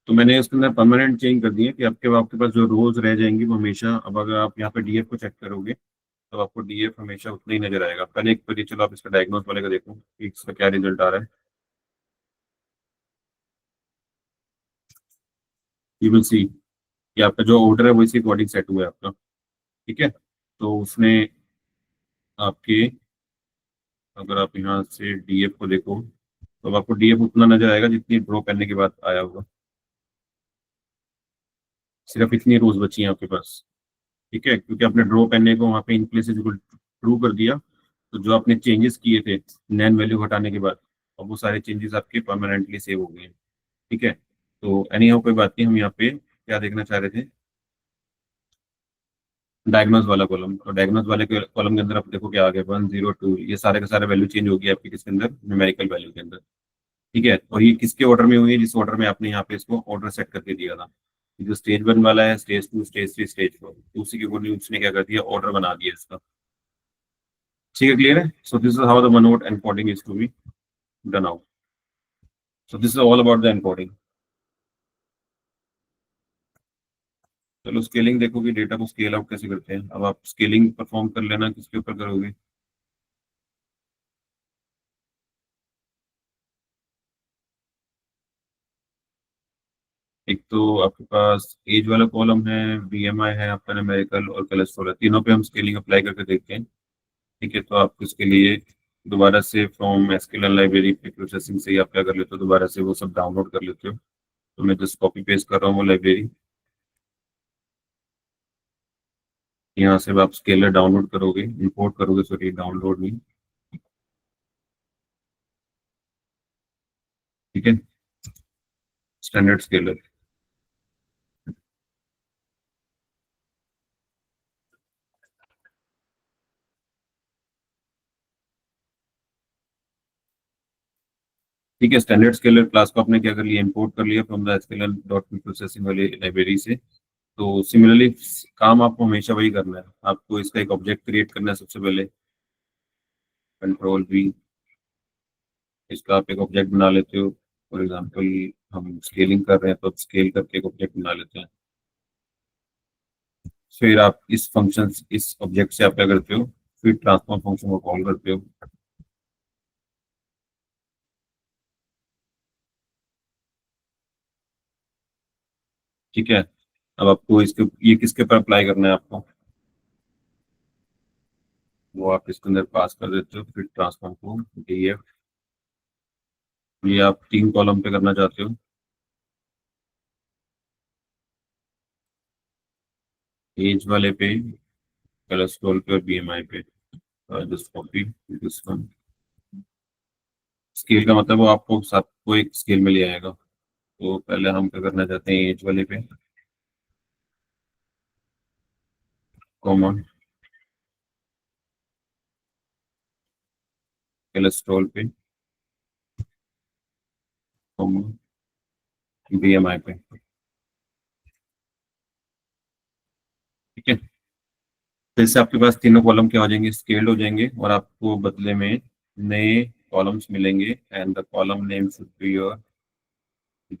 तो मैंने इसके अंदर परमानेंट चेंज कर दिया कि आपके आपके पास जो रोज रह जाएंगी वो हमेशा, अब अगर आप यहाँ पे डीएफ को चेक करोगे तो आपको डीएफ हमेशा उतना ही नजर आएगा। पहले एक बार चलो आप इसका डायग्नोस वाले का देखो कि इसका क्या रिजल्ट आ रहा है। यू विल सी कि आपका जो ऑर्डर है वो इसी अकॉर्डिंग सेट हुआ है आपका। ठीक है, तो उसने आपके, अगर आप यहाँ से डीएफ को देखो तो अब आपको डीएफ उतना नजर आएगा जितनी ड्रॉ करने के बाद आया होगा। सिर्फ इतनी रोज बची हैं आपके पास। ठीक है, क्योंकि आपने ड्रॉ करने को वहाँ पे इन प्लेस ट्रू कर दिया, तो जो आपने चेंजेस किए थे नैन वैल्यू हटाने के बाद, अब वो सारे चेंजेस आपके परमानेंटली सेव हो गए हैं। ठीक है, तो एनी हाउ कोई बात नहीं, हम यहाँ पे क्या देखना चाह रहे थे, डायग्नोज वाला कॉलम। तो डायग्नोज वाले कॉलम के अंदर आप देखो क्या आ गया, 1 0 2, ये सारे का सारा वैल्यू चेंज हो गया आपके किसके अंदर, न्यूमेरिकल वैल्यू के अंदर। ठीक है, और ये किसके ऑर्डर में हुई है, जिस ऑर्डर में आपने यहाँ पे इसको ऑर्डर सेट करके दिया था। ये जो स्टेज 1 वाला है, स्टेज 2 स्टेज 3 स्टेज 4, उसी के अकॉर्डिंग उसने क्या कर दिया, ऑर्डर बना दिया इसका। ठीक है, क्लियर है। So this is how the one hot encoding is to be done out. So this is all about the encoding. चलो स्केलिंग देखो कि डेटा को स्केल आउट कैसे करते हैं। अब आप स्केलिंग परफॉर्म कर लेना, किसके ऊपर करोगे? एक तो आपके पास एज वाला कॉलम है, बीएमआई है, आपका न्यूमेरिकल और कोलेस्ट्रॉल है, तीनों पे हम स्केलिंग अप्लाई करके देखते हैं। ठीक है, तो आप इसके लिए दोबारा से फ्रॉम एसक्यूएल लाइब्रेरी पे प्रोसेसिंग से ही आप क्या कर लेते हो, दोबारा से वो सब डाउनलोड कर लेते हो। तो मैं जस्ट कॉपी पेस्ट कर रहा हूँ वो लाइब्रेरी। यहाँ से आप स्केलर डाउनलोड करोगे, इंपोर्ट करोगे, सॉरी डाउनलोड नहीं। ठीक है, स्टैंडर्ड स्केलर। ठीक है, स्टैंडर्ड स्केलर क्लास को आपने क्या कर लिया, इंपोर्ट कर लिया from the SQL dot processing वाली लाइब्रेरी से। तो सिमिलरली काम आपको हमेशा वही करना है। आपको इसका एक ऑब्जेक्ट क्रिएट करना है सबसे पहले, कंट्रोल V। इसका आप एक ऑब्जेक्ट बना लेते हो। फॉर एग्जांपल हम स्केलिंग कर रहे हैं तो स्केल करके एक ऑब्जेक्ट बना लेते हैं। फिर आप इस फंक्शन, इस ऑब्जेक्ट से आप क्या करते हो, फिर ट्रांसफॉर्म फंक्शन को कॉल करते हो। ठीक है, अब आपको इसके, ये किसके ऊपर अप्लाई करना है आपको, वो आप इसके अंदर पास कर देते हो, फिर ट्रांसफॉर्म को DF। ये आप 3 कॉलम पे करना चाहते हो, एज वाले पे, कोलेस्ट्रॉल पे और BMI पे। Just copy this one. Scale का मतलब वो आपको सबको एक स्केल में ले आएगा। तो पहले हम क्या करना चाहते हैं, एज वाले पे कॉमन, कोलेस्ट्रॉल पे कॉमन, BMI पे। ठीक है, फिर से आपके पास तीनों कॉलम क्या हो जाएंगे, स्केल्ड हो जाएंगे, और आपको बदले में नए कॉलम्स मिलेंगे। And the column name should be your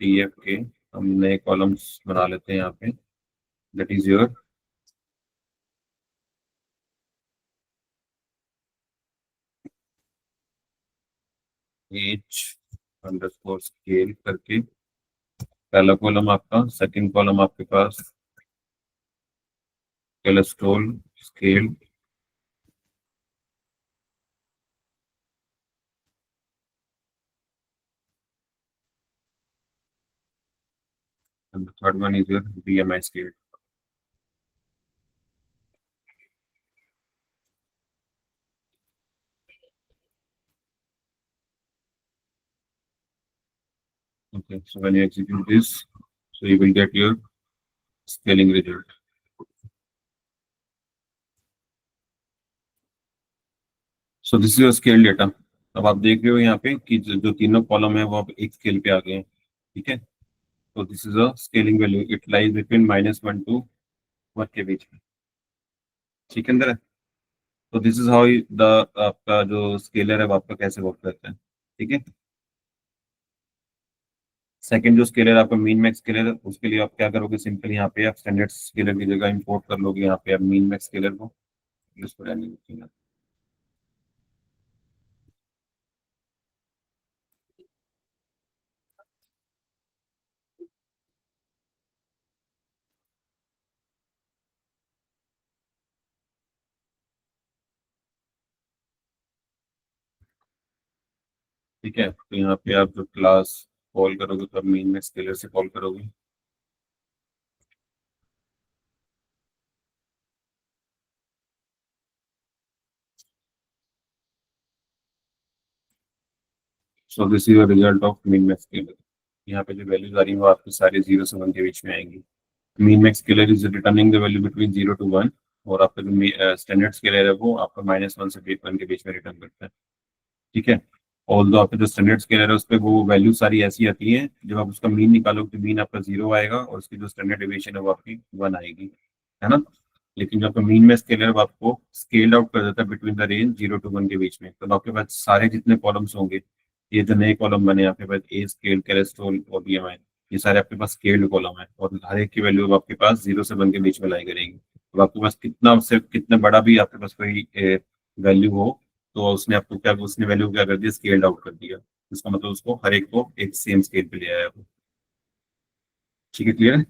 DF के। हम नए कॉलम्स बना लेते हैं यहाँ पे, that is your age underscore scale करके। पहला कॉलम आपका, सेकंड कॉलम आपके पास cholesterol scale, and the third one is your BMI scale. Okay, so when you execute this, so you will get your scaling result. So this is your scale data। अब आप देख रहे हो यहाँ पे कि जो तीनों कॉलम है वो अब एक स्केल पे आ गए हैं। ठीक है, तो this is a scaling value, it lies between -1 to 1 के बीच में। ठीक है, अंदर है। तो दिस इज हाउ द, आपका जो स्केलर है वो आपका कैसे वर्क करता है। ठीक है, सेकंड जो स्केलर आपका मीन मैक्स स्केलर है, उसके लिए आप क्या करोगे, सिंपल यहाँ पे आप स्टैंडर्ड स्केलर की जगह इंपोर्ट कर लोगे यहाँ पे आप मीन मैक्स स्केलर को। इसको रहने दीजिए। ठीक है, तो यहाँ पे आप जो क्लास कॉल करोगे तो आप मेन में स्केलर से कॉल करोगे। सो this is result of mean max scalar. यहाँ पे जो वैल्यूज आ रही है वो आपकी सारी 0 से 1 के बीच में आएंगी। Mean max scalar is returning the value between 0 to 1, और आपका जो स्टैंडर्ड स्केलर है वो आपका -1 से 1 के बीच में रिटर्न करता है। ठीक है, ऑल दो आपका जो स्टैंडर्ड स्केलर है उस पर वो वैल्यू सारी ऐसी आती है, जब आप उसका मीन निकालोगे तो मीन आपका 0 आएगा और उसकी जो स्टैंडर्ड डेविएशन है वो आपकी 1 आएगी, है ना। लेकिन जो आपका मीन में स्केलर है वो आपको स्केल्ड आउट कर देता है बिटवीन द रेंज 0 to 1 के बीच में। तो आपके पास सारे जितने कॉलम्स होंगे, ये जो नए कॉलम बने आपके पास, ए स्केल, कोलेस्ट्रॉल और BMI, ये सारे आपके पास स्केल्ड कॉलम है और हर एक की वैल्यू आपके पास 0 से 1 के बीच में लाई करेगी। तो आपके पास कितना से कितना बड़ा भी आपके पास कोई वैल्यू हो, तो उसने आपको क्या, उसने वैल्यू क्या कर दिया, स्केल्ड आउट कर दिया। इसका मतलब उसको हर एक को एक सेम स्केल पे ले आया वो। ठीक है, क्लियर है?